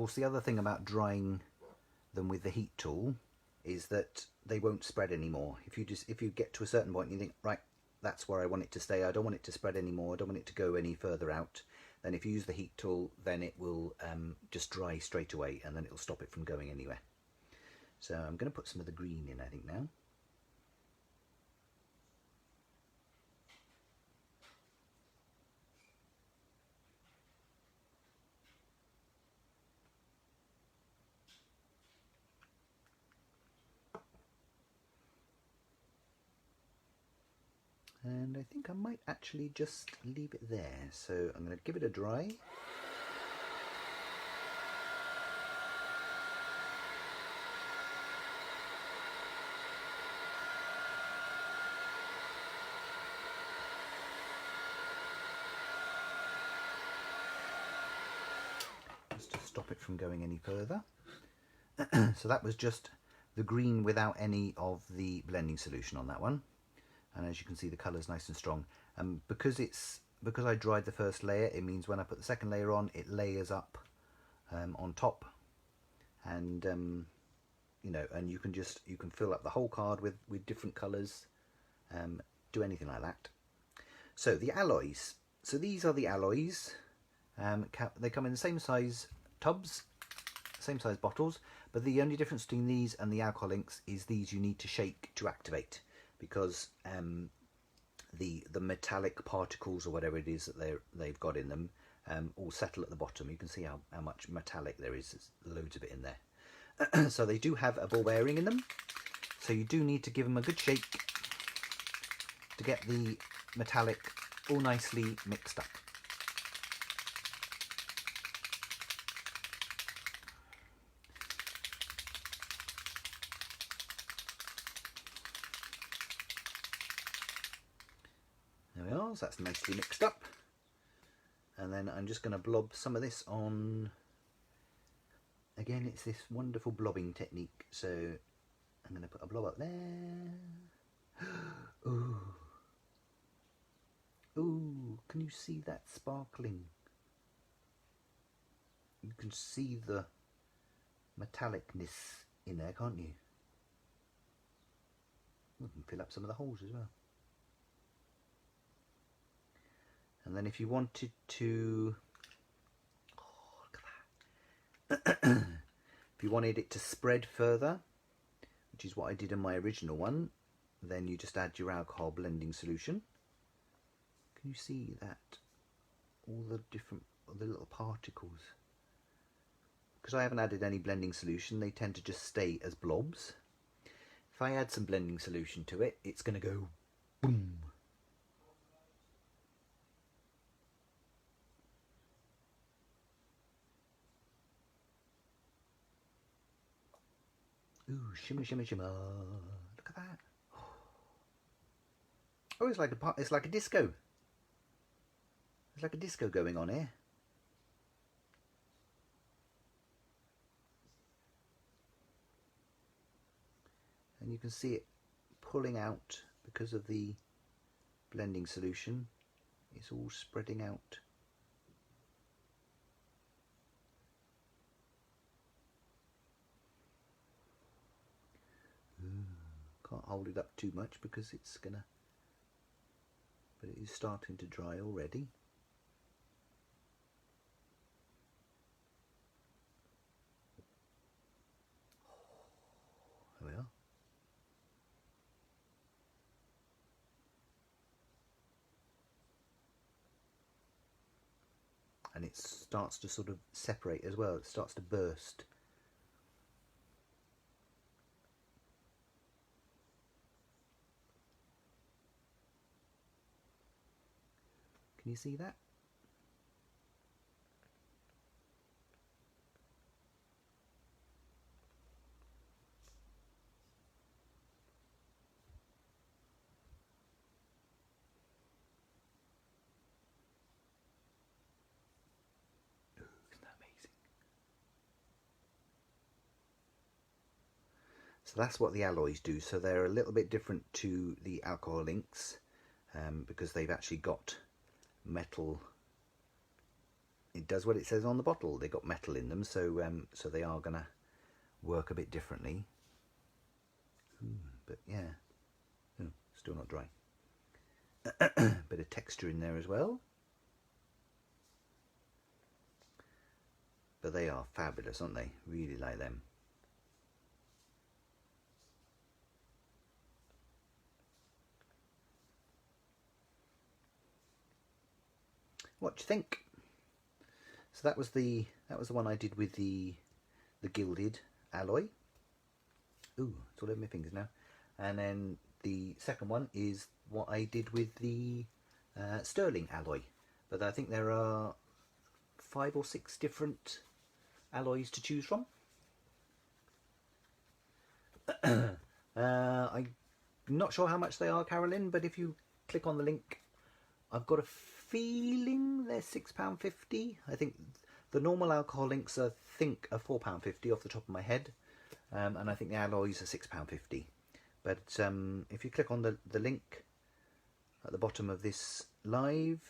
course, the other thing about drying them with the heat tool is that they won't spread anymore. If you get to a certain point and you think, right, that's where I want it to stay, I don't want it to spread anymore, I don't want it to go any further out, then if you use the heat tool, then it will just dry straight away, and then it'll stop it from going anywhere. So I'm going to put some of the green in, I think, now. And I think I might actually just leave it there. So I'm going to give it a dry. Just to stop it from going any further. So that was just the green without any of the blending solution on that one. And as you can see, the colour's nice and strong. Because I dried the first layer, it means when I put the second layer on, it layers up on top, and you know, and you can fill up the whole card with different colours, do anything like that. So the alloys. So these are the alloys. They come in the same size tubs, same size bottles, but the only difference between these and the alcohol inks is these you need to shake to activate, because the metallic particles or whatever it is that they've got in them all settle at the bottom. You can see how much metallic there is. There's loads of it in there. So they do have a ball bearing in them, so you do need to give them a good shake to get the metallic all nicely mixed up. There we are, so that's nicely mixed up. And then I'm just going to blob some of this on. Again, it's this wonderful blobbing technique. So I'm going to put a blob up there. Ooh. Ooh, can you see that sparkling? You can see the metallicness in there, can't you? We can fill up some of the holes as well. And then if you wanted to, oh, look at that. If you wanted it to spread further, which is what I did in my original one, then you just add your alcohol blending solution. Can you see that? All the little particles. Because I haven't added any blending solution, they tend to just stay as blobs. If I add some blending solution to it, it's going to go boom. Ooh, shimmer, shimmer, shimmer. Look at that. Oh, it's like a disco. There's like a disco going on here. And you can see it pulling out because of the blending solution. It's all spreading out. Can't hold it up too much because it's gonna, but it is starting to dry already. There we are. And it starts to sort of separate as well. It starts to burst. Can you see that? Ooh, isn't that amazing? So that's what the alloys do. So they're a little bit different to the alcohol inks because they've actually got metal it does what it says on the bottle. They got metal in them, so so they are gonna work a bit differently. But yeah, still not dry. Bit of texture in there as well. But they are fabulous, aren't they? Really like them. What do you think? So that was the one I did with the gilded alloy. Ooh, it's all over my fingers now. And then the second one is what I did with the sterling alloy. But I think there are 5 or 6 different alloys to choose from. I'm not sure how much they are, Carolyn, but if you click on the link, I've got a feeling they're £6.50. I think the normal alcohol links are £4.50 off the top of my head, and I think the alloys are £6.50. But if you click on the link at the bottom of this live,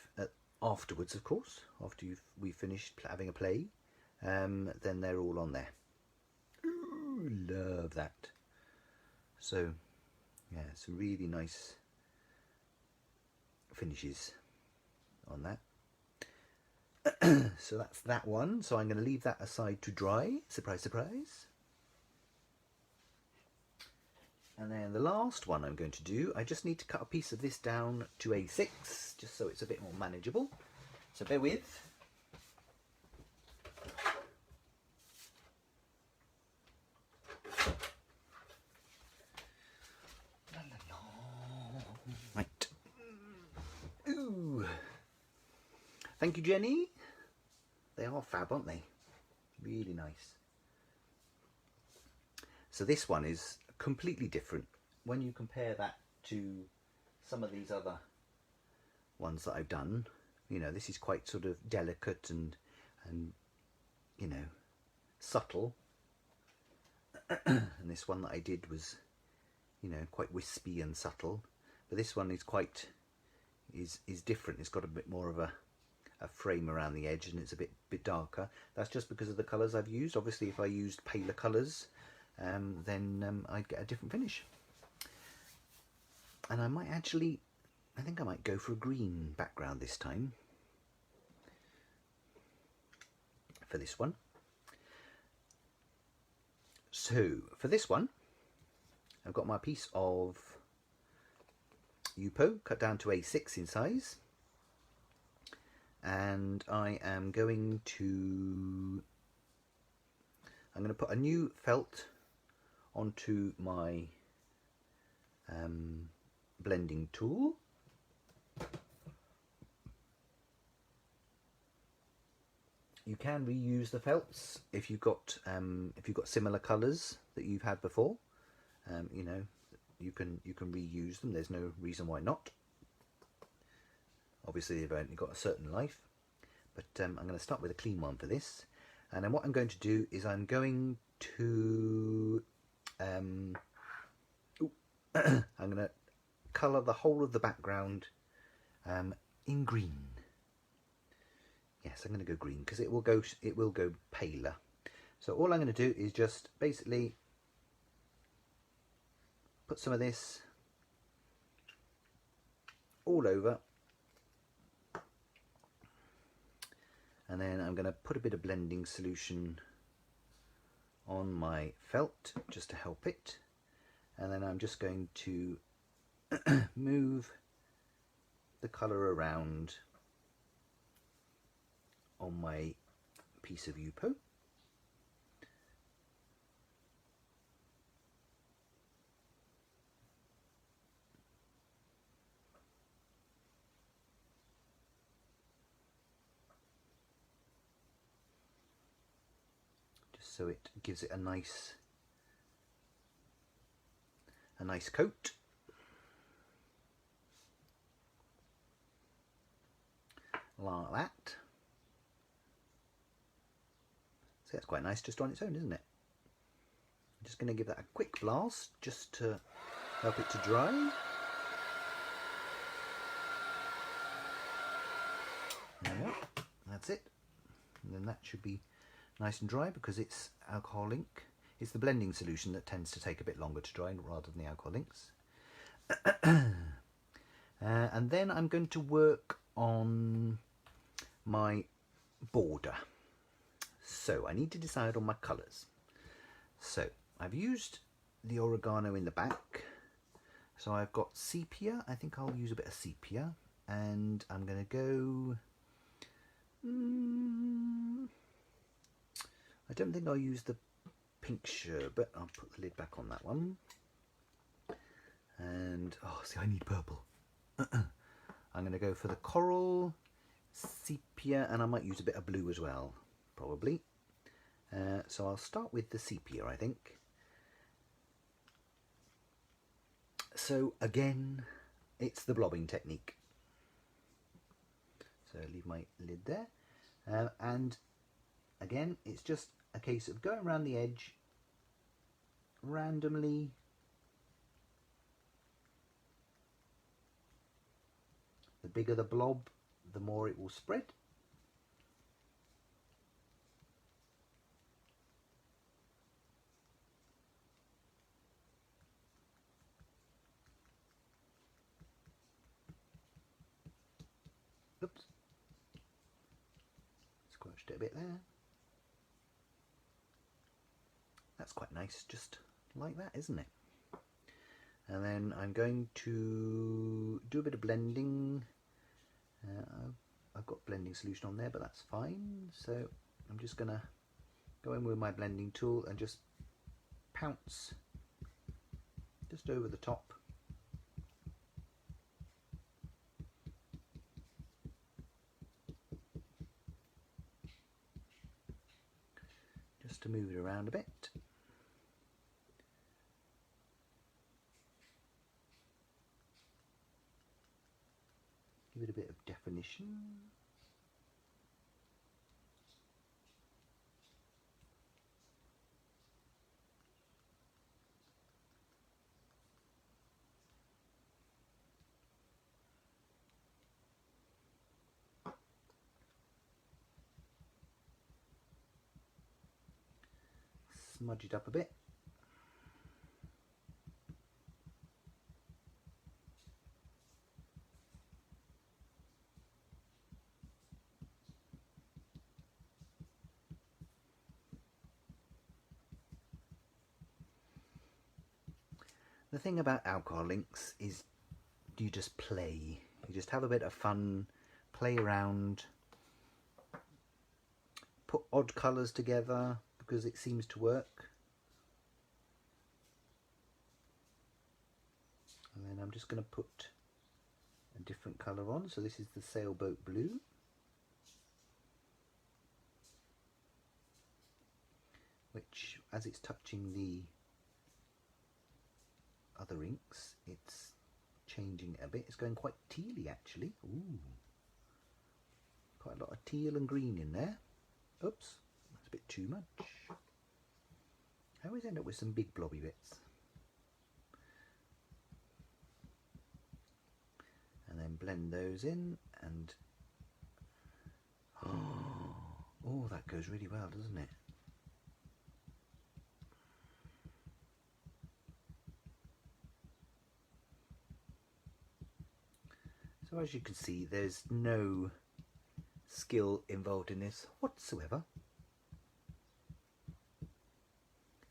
afterwards, of course, after we've finished having a play, then they're all on there. Ooh, love that. So, yeah, some really nice finishes on that. So that's that one. So I'm going to leave that aside to dry. Surprise, surprise. And then the last one I'm going to do, I just need to cut a piece of this down to A6, just so it's a bit more manageable. So bear with. Right. Ooh. Thank you, Jenny. They are fab, aren't they? Really nice. So this one is completely different when you compare that to some of these other ones that I've done. You know, this is quite sort of delicate and you know, subtle. And this one that I did was, you know, quite wispy and subtle. But this one is quite is different. It's got a bit more of a frame around the edge, and it's a bit darker. That's just because of the colours I've used. Obviously, if I used paler colours, then I'd get a different finish. And I might actually, I think I might go for a green background this time for this one. So for this one, I've got my piece of Yupo cut down to A6 in size, and I'm going to put a new felt onto my blending tool. You can reuse the felts if you've got similar colours that you've had before. You know, you can reuse them. There's no reason why not. Obviously, they've only got a certain life. But I'm going to start with a clean one for this. And then what I'm going to do is I'm going to I'm going to colour the whole of the background in green. Yes, I'm going to go green because it will go paler. So all I'm going to do is just basically put some of this all over, and then I'm going to put a bit of blending solution on my felt just to help it, and then I'm just going to move the colour around on my piece of Yupo. Just so it gives it a nice coat. Like that. So that's quite nice just on its own, isn't it? I'm just going to give that a quick blast just to help it to dry. There we go. That's it. and then that should be nice and dry because it's alcohol ink. It's the blending solution that tends to take a bit longer to dry rather than the alcohol inks. And then I'm going to work on my border. So I need to decide on my colours. So I've used the oregano in the back. So I've got sepia. I think I'll use a bit of sepia. And I'm going to go... I don't think I'll use the pink sherbet. I'll put the lid back on that one. And, oh, see, I need purple. I'm going to go for the coral, sepia, and I might use a bit of blue as well, probably. So I'll start with the sepia, I think. So again, it's the blobbing technique. So leave my lid there. And again, it's just a case of going around the edge randomly. The bigger the blob, the more it will spread. Oops. Squashed it a bit there. That's quite nice, just like that, isn't it? And then I'm going to do a bit of blending. I've got blending solution on there, but that's fine. So I'm just going to go in with my blending tool and just pounce just over the top. Just to move it around a bit. Give it a bit of definition. Smudge it up a bit. The thing about alcohol inks is you just play. You just have a bit of fun, play around, put odd colours together because it seems to work. And then I'm just going to put a different colour on. So this is the sailboat blue. Which, as it's touching the other inks, it's changing it a bit. It's going quite tealy actually. Ooh, quite a lot of teal and green in there. Oops, that's a bit too much. I always end up with some big blobby bits. And then blend those in and oh, that goes really well, doesn't it? So as you can see, there's no skill involved in this whatsoever.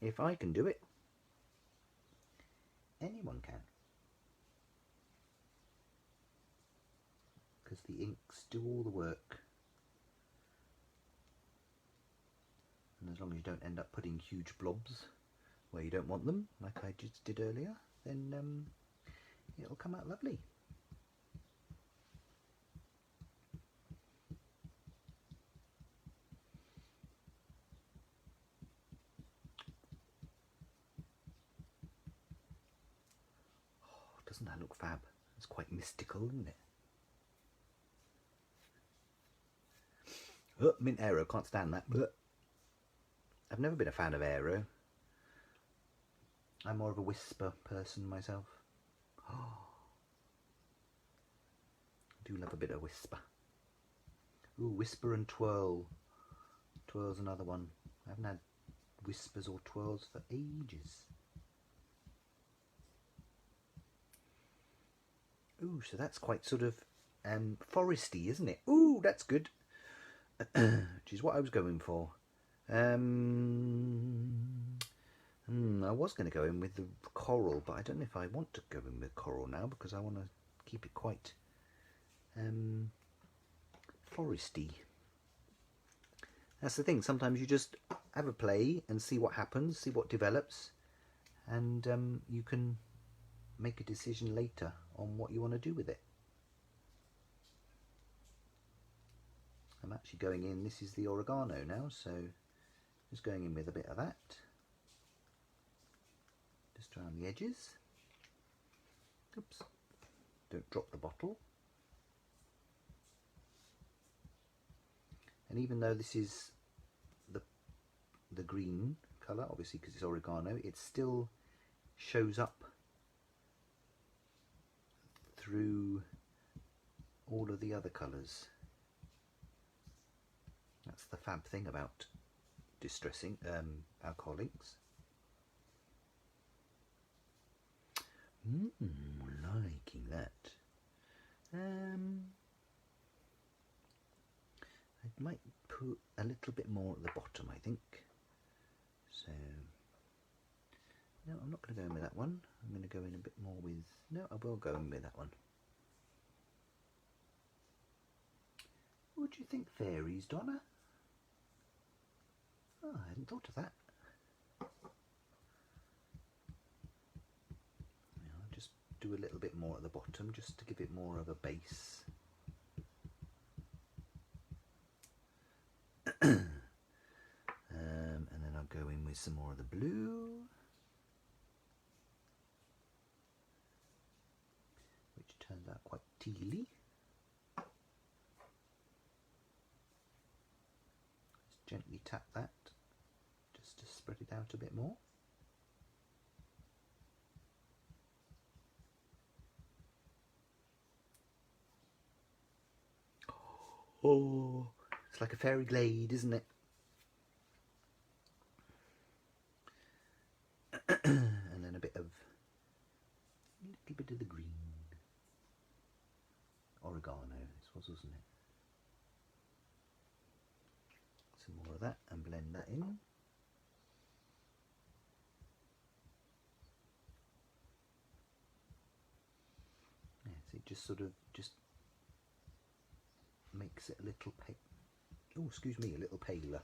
If I can do it, anyone can. Because the inks do all the work. And as long as you don't end up putting huge blobs where you don't want them, like I just did earlier, then it'll come out lovely. Doesn't that look fab? It's quite mystical, isn't it? Oh, mint aero, can't stand that. I've never been a fan of aero. I'm more of a whisper person myself. I do love a bit of whisper. Ooh, whisper and twirl. Twirl's another one. I haven't had whispers or twirls for ages. Ooh, so that's quite sort of foresty, isn't it? Ooh, that's good. Which is what I was going for. I was going to go in with the coral, but I don't know if I want to go in with coral now because I want to keep it quite foresty. That's the thing. Sometimes you just have a play and see what happens, see what develops, and you can make a decision later on what you want to do with it. I'm actually going in, this is the oregano now, so just going in with a bit of that, just around the edges. Oops, don't drop the bottle. And even though this is the green colour, obviously because it's oregano, it still shows up through all of the other colours. That's the fab thing about distressing alcohol inks. Liking that. I might put a little bit more at the bottom, I think. So, no, I'm not going to go in with that one. I'm going to go in a bit more with, no, I will go in with that one. What do you think, fairies, Donna? Oh, I hadn't thought of that. Yeah, I'll just do a little bit more at the bottom, just to give it more of a base. And then I'll go in with some more of the blue, which turns out quite tealy. Just gently tap that, just to spread it out a bit more. Oh, it's like a fairy glade, isn't it? And then a little bit of the green. Oregano, this was, wasn't it? Some more of that and blend that in. Yeah, so it just sort of makes it a little a little paler.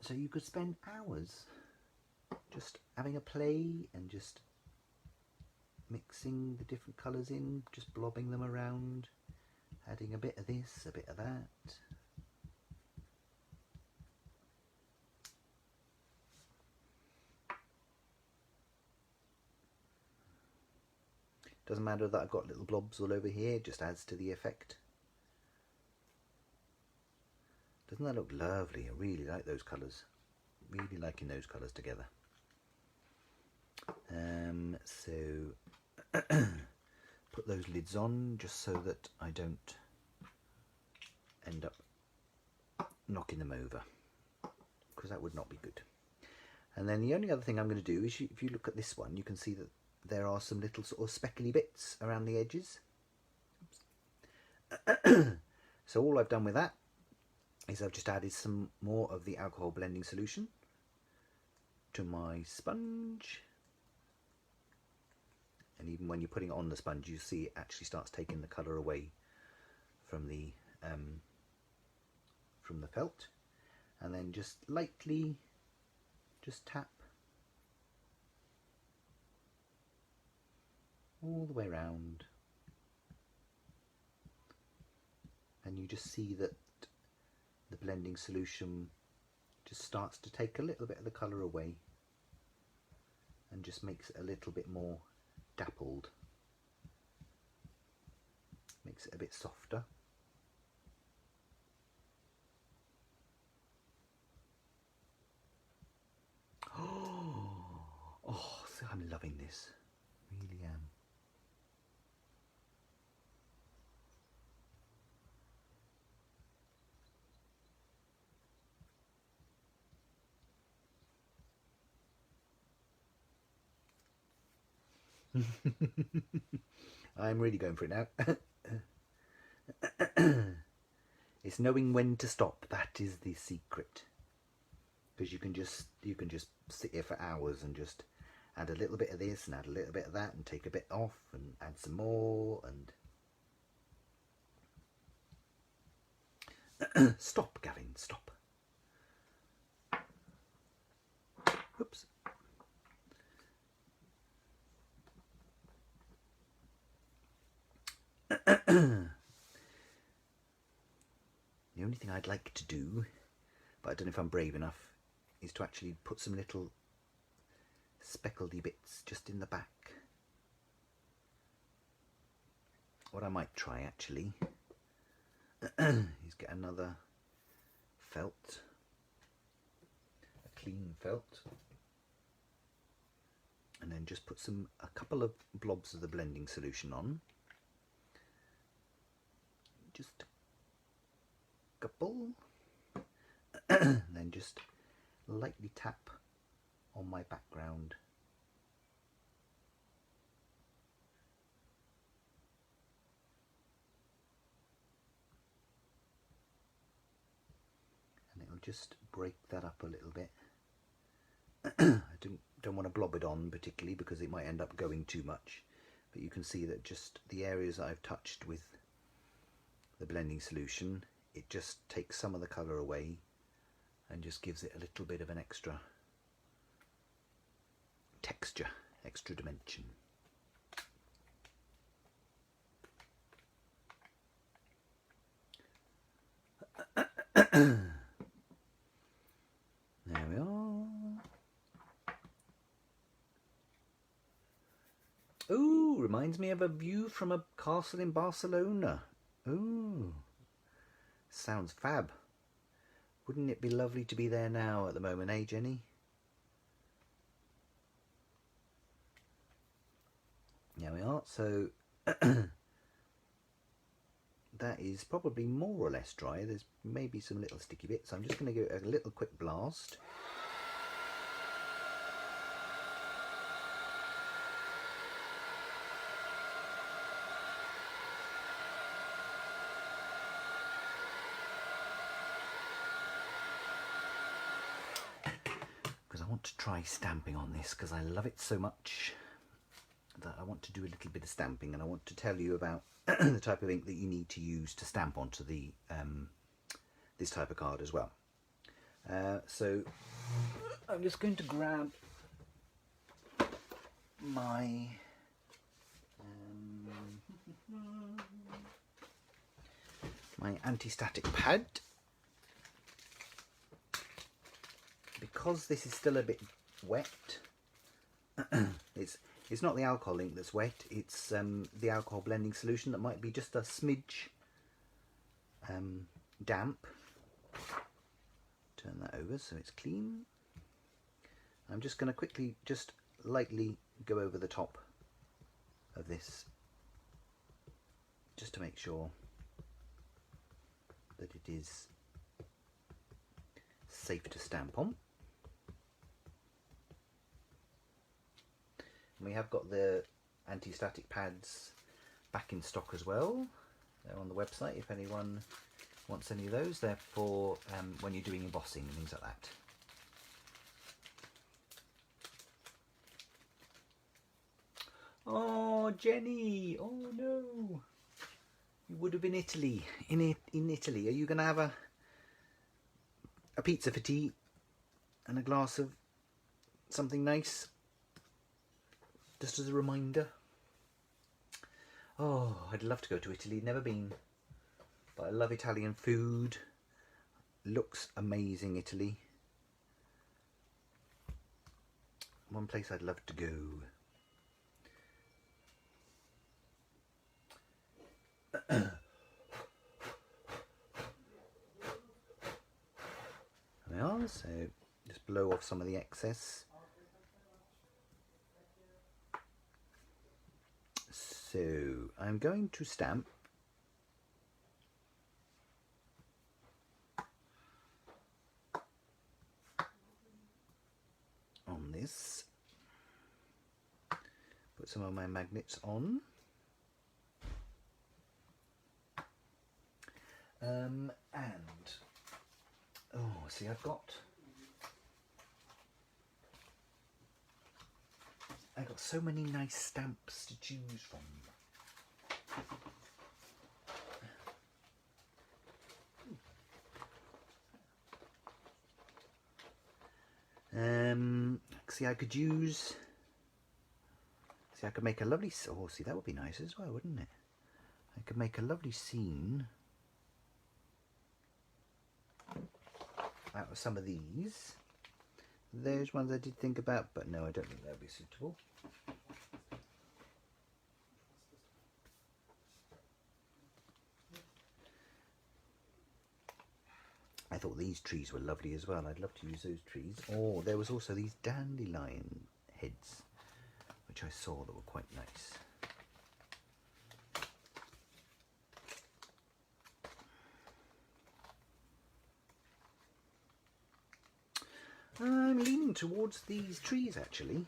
So you could spend hours just having a play and just mixing the different colours in, just blobbing them around, adding a bit of this, a bit of that. Doesn't matter that I've got little blobs all over here, it just adds to the effect. Doesn't that look lovely? I really like those colours. Really liking those colours together. So put those lids on just so that I don't end up knocking them over, because that would not be good. And then the only other thing I'm going to do is, if you look at this one, you can see that there are some little sort of speckly bits around the edges. So all I've done with that is I've just added some more of the alcohol blending solution to my sponge. And even when you're putting it on the sponge, you see it actually starts taking the colour away from the felt. And then just lightly, just tap all the way around, and you just see that the blending solution just starts to take a little bit of the colour away and just makes it a little bit more dappled, makes it a bit softer. Oh, so I'm loving this. Really am. I'm really going for it now. It's knowing when to stop. That is the secret. Because you can just sit here for hours and just add a little bit of this and add a little bit of that and take a bit off and add some more and stop, Gavin, stop. Oops. The only thing I'd like to do, but I don't know if I'm brave enough, is to actually put some little speckledy bits just in the back. What I might try actually is get another felt, a clean felt, and then just put a couple of blobs of the blending solution on. Just a couple, and then just lightly tap on my background. And it'll just break that up a little bit. I don't want to blob it on particularly because it might end up going too much, but you can see that just the areas that I've touched with the blending solution, it just takes some of the colour away and just gives it a little bit of an extra texture, extra dimension. There we are. Ooh, reminds me of a view from a castle in Barcelona. Ooh, sounds fab. Wouldn't it be lovely to be there now at the moment, eh, Jenny? There we are. So that is probably more or less dry. There's maybe some little sticky bits. I'm just going to give it a little quick blast. Because I want to try stamping on this because I love it so much that I want to do a little bit of stamping, and I want to tell you about the type of ink that you need to use to stamp onto the this type of card as well. So I'm just going to grab my my anti-static pad. Because this is still a bit wet, it's not the alcohol ink that's wet, it's the alcohol blending solution that might be just a smidge damp. Turn that over so it's clean. I'm just going to quickly, just lightly go over the top of this just to make sure that it is safe to stamp on. And we have got the anti-static pads back in stock as well. They're on the website if anyone wants any of those. They're for when you're doing embossing and things like that. Oh, Jenny! Oh no! You would have been Italy. In Italy. Are you going to have a pizza for tea and a glass of something nice? Just as a reminder. Oh, I'd love to go to Italy. Never been. But I love Italian food. Looks amazing, Italy. One place I'd love to go. There we are. So just blow off some of the excess. So I'm going to stamp on this, put some of my magnets on, and oh, see, I've got so many nice stamps to choose from. See, I could use. See, I could make a lovely. Oh, see, that would be nice as well, wouldn't it? I could make a lovely scene out of some of these. Those ones I did think about, but no, I don't think they'll be suitable. I thought these trees were lovely as well. I'd love to use those trees. Oh, there was also these dandelion heads, which I saw that were quite nice. I'm leaning towards these trees, actually.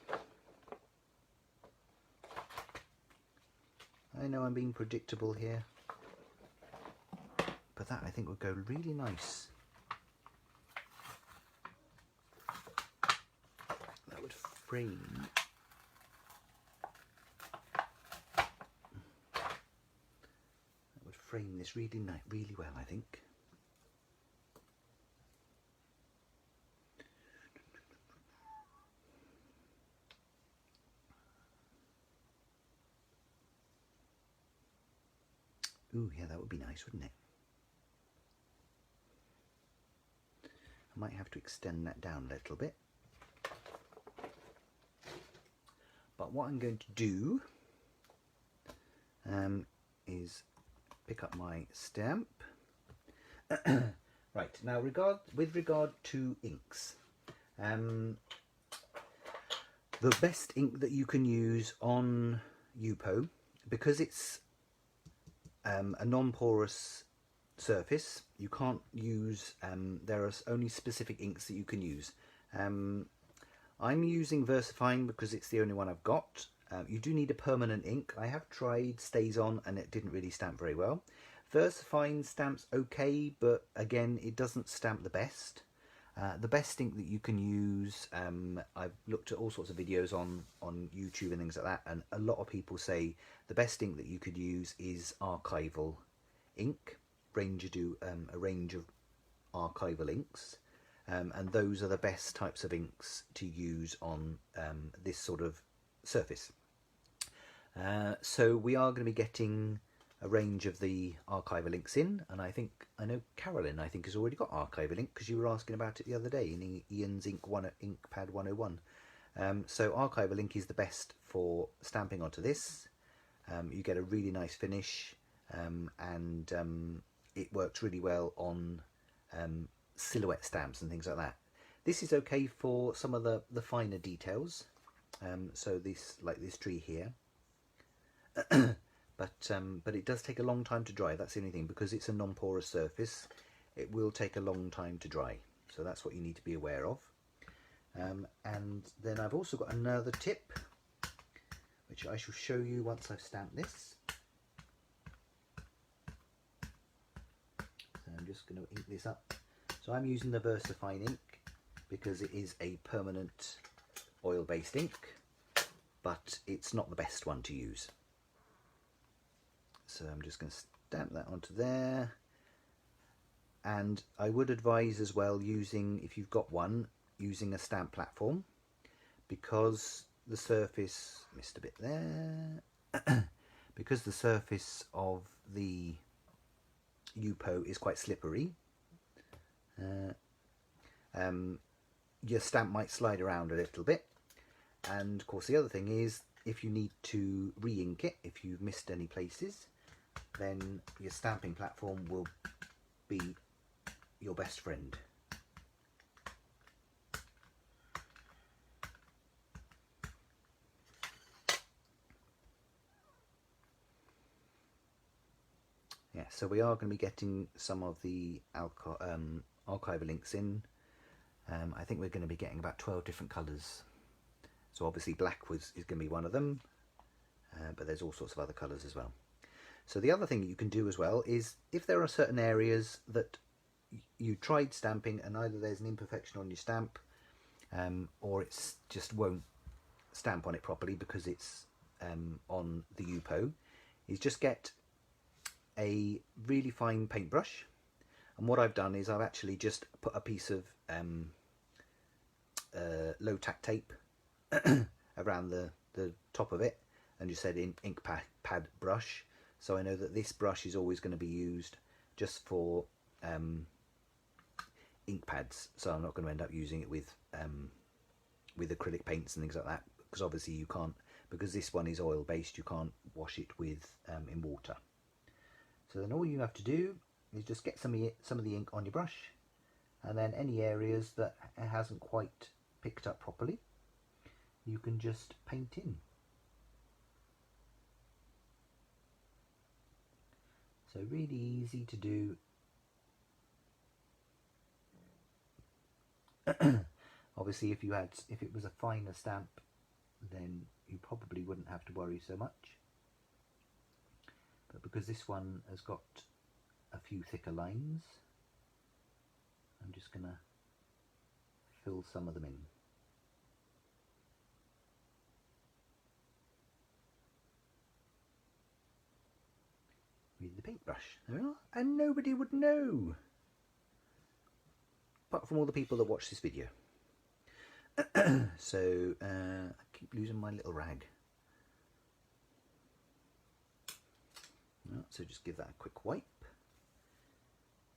I know I'm being predictable here, but that I think would go really nice. That would frame. That would frame this really nice, really well, I think. Ooh, yeah, that would be nice, wouldn't it? I might have to extend that down a little bit. But what I'm going to do is pick up my stamp. Right, now with regard to inks, the best ink that you can use on Yupo, because it's a non-porous surface, you can't use, there are only specific inks that you can use. I'm using VersaFine because it's the only one I've got. You do need a permanent ink. I have tried StaysOn and it didn't really stamp very well. VersaFine stamps okay, but again, it doesn't stamp the best. The best ink that you can use, I've looked at all sorts of videos on YouTube and things like that, and a lot of people say the best ink that you could use is archival ink. Ranger do a range of archival inks, and those are the best types of inks to use on this sort of surface. So we are going to be getting a range of the archival inks in, and I know Carolyn has already got archival ink because you were asking about it the other day in Ian's Inkpad 101. So archival ink is the best for stamping onto this. You get a really nice finish, and it works really well on silhouette stamps and things like that. This is okay for some of the finer details. So this, like this tree here. But it does take a long time to dry. That's the only thing, because it's a non-porous surface. It will take a long time to dry, so that's what you need to be aware of. And then I've also got another tip, which I shall show you once I've stamped this. So I'm just going to ink this up. So I'm using the VersaFine ink because it is a permanent oil-based ink, but it's not the best one to use. So I'm just going to stamp that onto there, and I would advise as well using, if you've got one, using a stamp platform, because the surface, missed a bit there, because the surface of the Yupo is quite slippery, your stamp might slide around a little bit. And of course the other thing is, if you need to re-ink it, if you've missed any places, then your stamping platform will be your best friend. So we are going to be getting some of the archival inks in. I think we're going to be getting about 12 different colours. So obviously black is going to be one of them, but there's all sorts of other colours as well. So the other thing you can do as well is, if there are certain areas that you tried stamping and either there's an imperfection on your stamp, or it's just won't stamp on it properly because it's on the UPO, is just get a really fine paintbrush. And what I've done is I've actually just put a piece of low tack tape around the top of it and just said ink pad brush, so I know that this brush is always going to be used just for ink pads, so I'm not going to end up using it with acrylic paints and things like that, because obviously you can't, because this one is oil based, you can't wash it with in water. So then all you have to do is just get some of the ink on your brush, and then any areas that it hasn't quite picked up properly, you can just paint in. So really easy to do. Obviously if it was a finer stamp, then you probably wouldn't have to worry so much, but because this one has got a few thicker lines, I'm just gonna fill some of them in. With the paintbrush. There we are, and nobody would know, apart from all the people that watch this video. So I keep losing my little rag. So just give that a quick wipe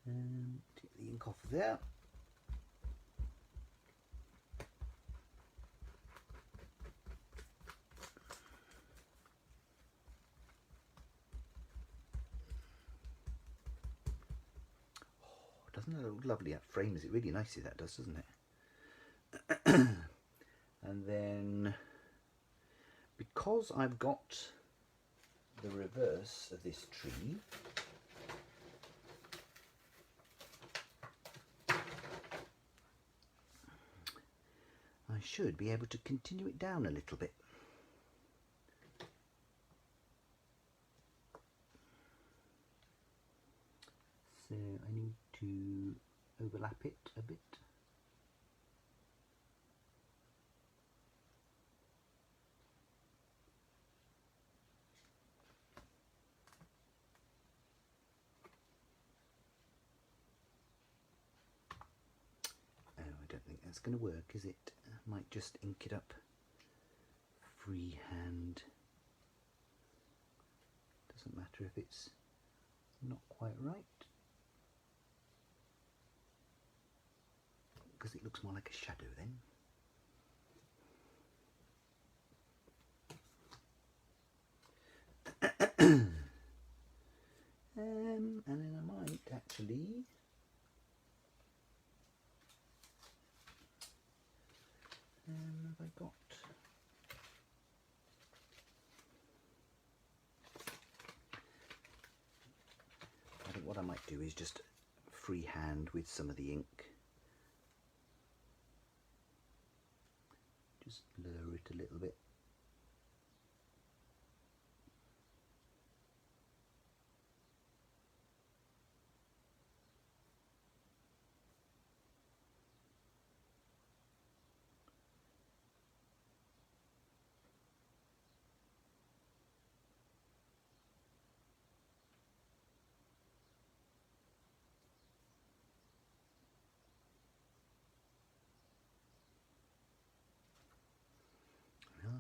and take the ink off of there. Oh, doesn't that look lovely? That frames it really nicely, that does, doesn't it? And then, because I've got the reverse of this tree, I should be able to continue it down a little bit. So I need to overlap it a bit. I don't think that's going to work, is it? I might just ink it up freehand. Doesn't matter if it's not quite right, because it looks more like a shadow then. And then I might actually have I got I think what I might do is just freehand with some of the ink, just blur it a little bit.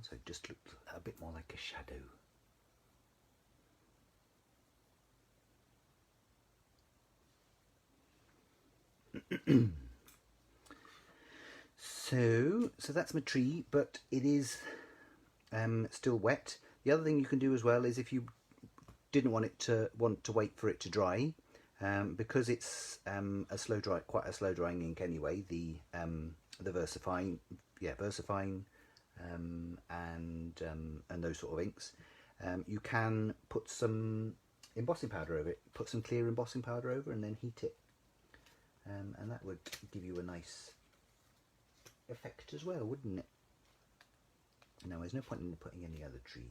So it just looks a bit more like a shadow. So that's my tree, but it is still wet. The other thing you can do as well is, if you didn't want to wait for it to dry, because it's a slow dry, quite a slow drying ink anyway. The VersaFine, VersaFine, and those sort of inks. You can put some embossing powder over it. Put some clear embossing powder over and then heat it. And that would give you a nice effect as well, wouldn't it? Now, there's no point in putting any other trees.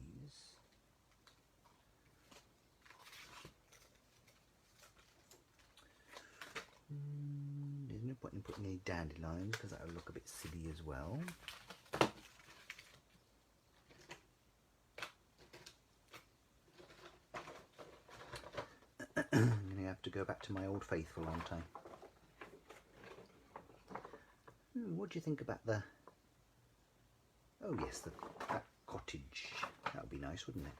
There's no point in putting any dandelions because that would look a bit silly as well. I'm going to have to go back to my old faithful on time. What do you think about the... Oh yes, that cottage. That would be nice, wouldn't it?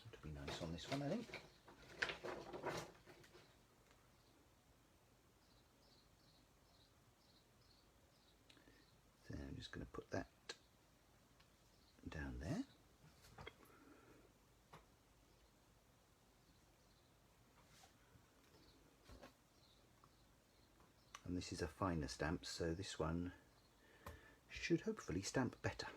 That would be nice on this one, I think. So I'm just going to put that down there. And this is a finer stamp, so this one should hopefully stamp better.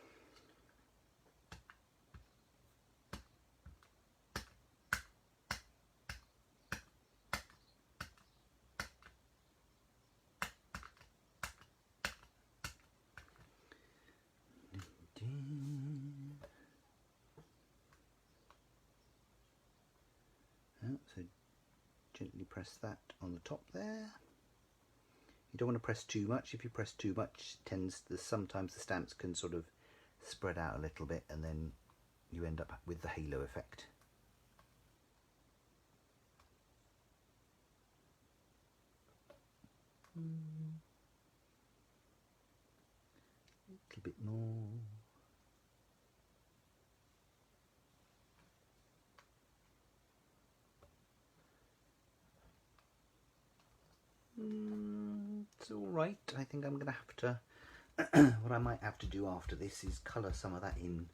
So gently press that on the top there. You don't want to press too much. If you press too much, sometimes the stamps can sort of spread out a little bit and then you end up with the halo effect. A little bit more. It's all right. I think I'm going to have to... what I might have to do after this is colour some of that in.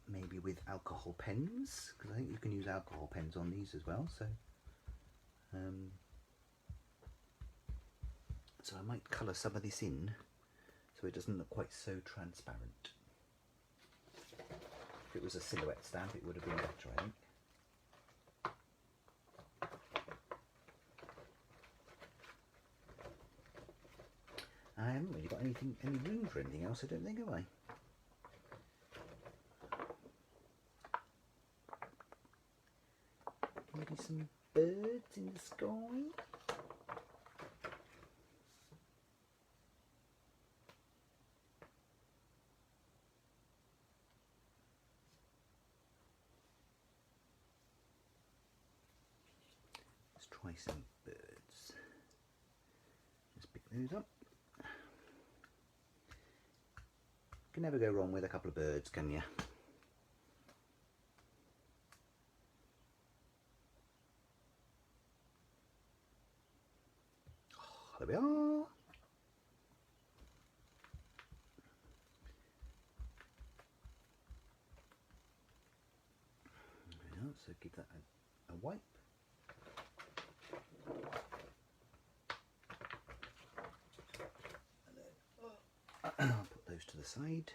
Maybe with alcohol pens, because I think you can use alcohol pens on these as well. So I might colour some of this in so it doesn't look quite so transparent. If it was a silhouette stamp, it would have been better, I think. I haven't really got any room for anything else, I don't think, have I? Maybe some birds in the sky? Let's try some birds. Just pick those up. Can never go wrong with a couple of birds, can you? Oh, there we are. So give that a wipe. And then I'll put those to the side.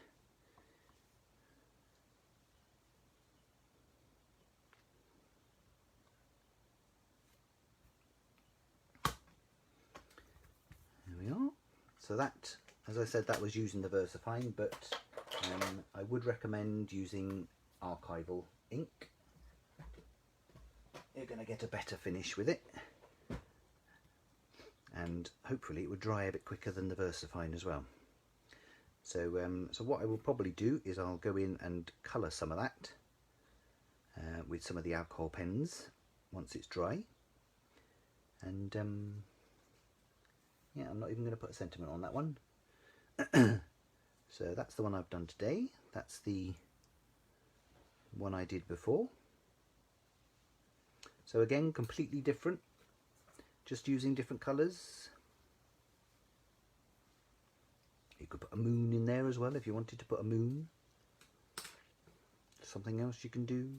There we are. So that, as I said, that was using the VersaFine, but I would recommend using archival ink. You're going to get a better finish with it, and hopefully it would dry a bit quicker than the VersaFine as well. So, so what I will probably do is I'll go in and colour some of that with some of the alcohol pens once it's dry, and yeah, I'm not even going to put a sentiment on that one. So that's the one I've done today. That's the one I did before. So again, completely different, just using different colours. You could put a moon in there as well if you wanted to put a moon. Something else you can do.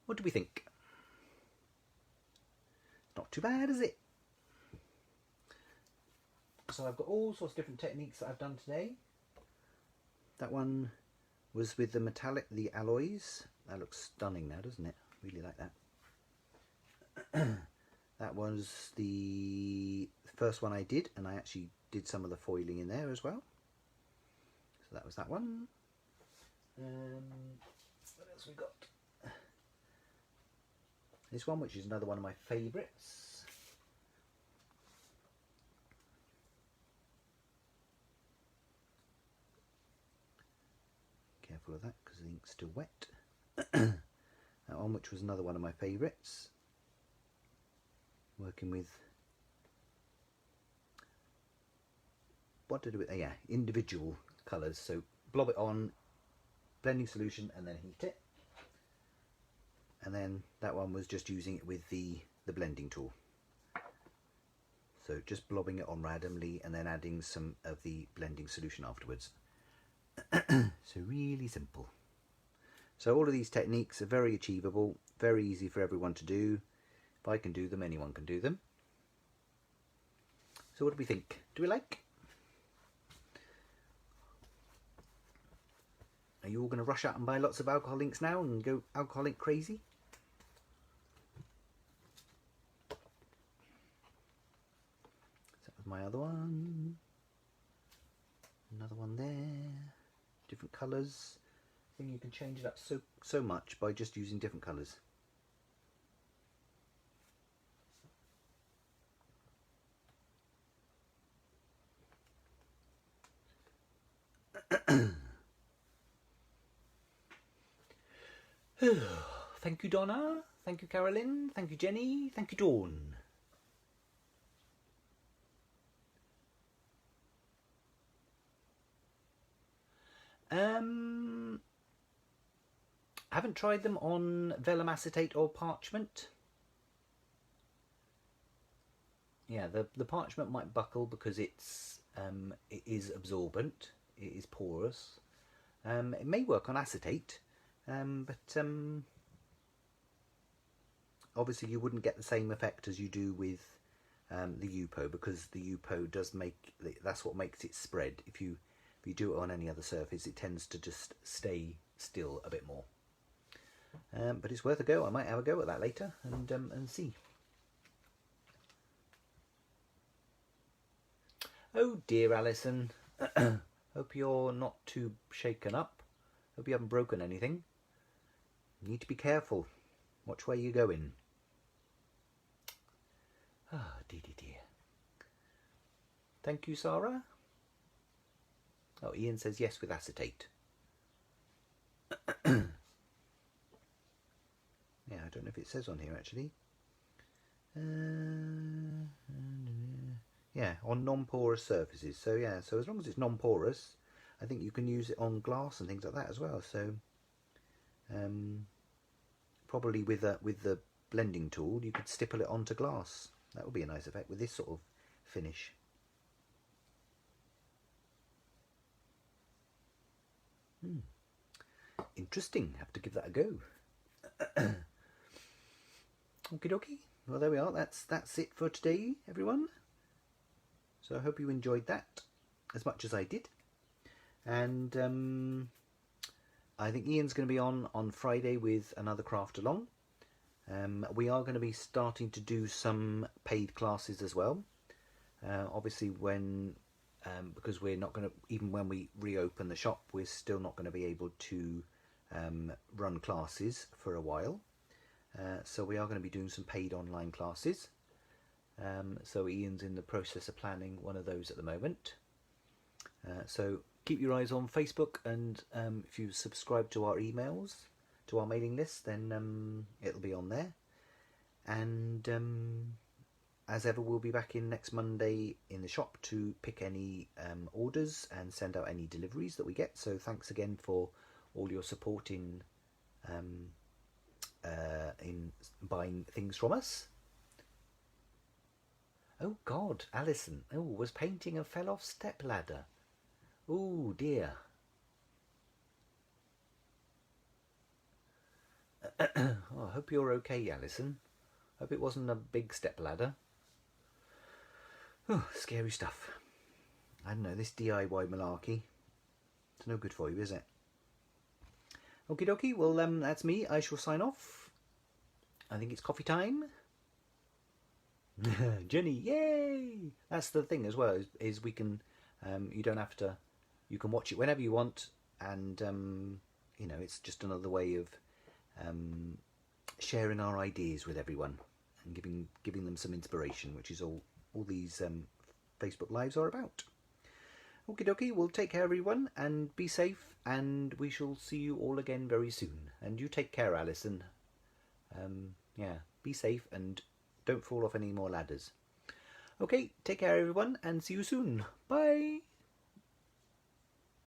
What do we think? Not too bad, is it? So I've got all sorts of different techniques that I've done today. That one was with the alloys. That looks stunning now, doesn't it? Really like that. That was the first one I did, and I actually did some of the foiling in there as well. So that was that one. What else we got? This one, which is another one of my favourites. Careful of that because the ink's still wet. That one, which was another one of my favourites. Working with, what did we, yeah, individual colours. So blob it on, blending solution, and then heat it. And then that one was just using it with the blending tool. So just blobbing it on randomly and then adding some of the blending solution afterwards. So really simple. So all of these techniques are very achievable, very easy for everyone to do. If I can do them, anyone can do them. So what do we think? Do we like? Are you all going to rush out and buy lots of alcohol inks now and go alcohol ink crazy? So that was my other one. Another one there. Different colours. I think you can change it up so much by just using different colours. Thank you, Donna. Thank you, Carolyn. Thank you, Jenny. Thank you, Dawn. I haven't tried them on vellum acetate or parchment. Yeah, the parchment might buckle because it is absorbent. It is porous. It may work on acetate, but obviously you wouldn't get the same effect as you do with the UPO, because the UPO does make, that's what makes it spread. If you do it on any other surface, it tends to just stay still a bit more. But it's worth a go. I might have a go at that later and see. Oh dear, Alison. Hope you're not too shaken up. Hope you haven't broken anything. You need to be careful. Watch where you're going. Ah, dear. Thank you, Sarah. Oh, Ian says yes with acetate. Yeah, I don't know if it says on here actually. Yeah, on non-porous surfaces. So yeah, so as long as it's non-porous, I think you can use it on glass and things like that as well. So probably with the blending tool, you could stipple it onto glass. That would be a nice effect with this sort of finish. Interesting. Have to give that a go. Okie dokie. Well, there we are. That's it for today, everyone. So I hope you enjoyed that as much as I did. And I think Ian's going to be on Friday with another craft along. We are going to be starting to do some paid classes as well. Obviously, because we're not going to, even when we reopen the shop, we're still not going to be able to run classes for a while. So we are going to be doing some paid online classes. So Ian's in the process of planning one of those at the moment. So keep your eyes on Facebook, and if you subscribe to our emails, to our mailing list, then it'll be on there. And as ever, we'll be back in next Monday in the shop to pick any orders and send out any deliveries that we get. So thanks again for all your support in buying things from us. Oh God, Alison, was painting and fell off step ladder. Oh dear. Oh, I hope you're okay, Alison. Hope it wasn't a big step ladder. Oh, scary stuff. I don't know, this DIY malarkey. It's no good for you, is it? Okie dokie, well that's me. I shall sign off. I think it's coffee time. Jenny, yay! That's the thing as well, is we can, you don't have to, you can watch it whenever you want, and you know, it's just another way of sharing our ideas with everyone and giving them some inspiration, which is all these Facebook Lives are about. Okie dokie, well take care everyone, and be safe, and we shall see you all again very soon. And you take care, Alison. Yeah, be safe and don't fall off any more ladders. Okay, take care everyone, and see you soon. Bye!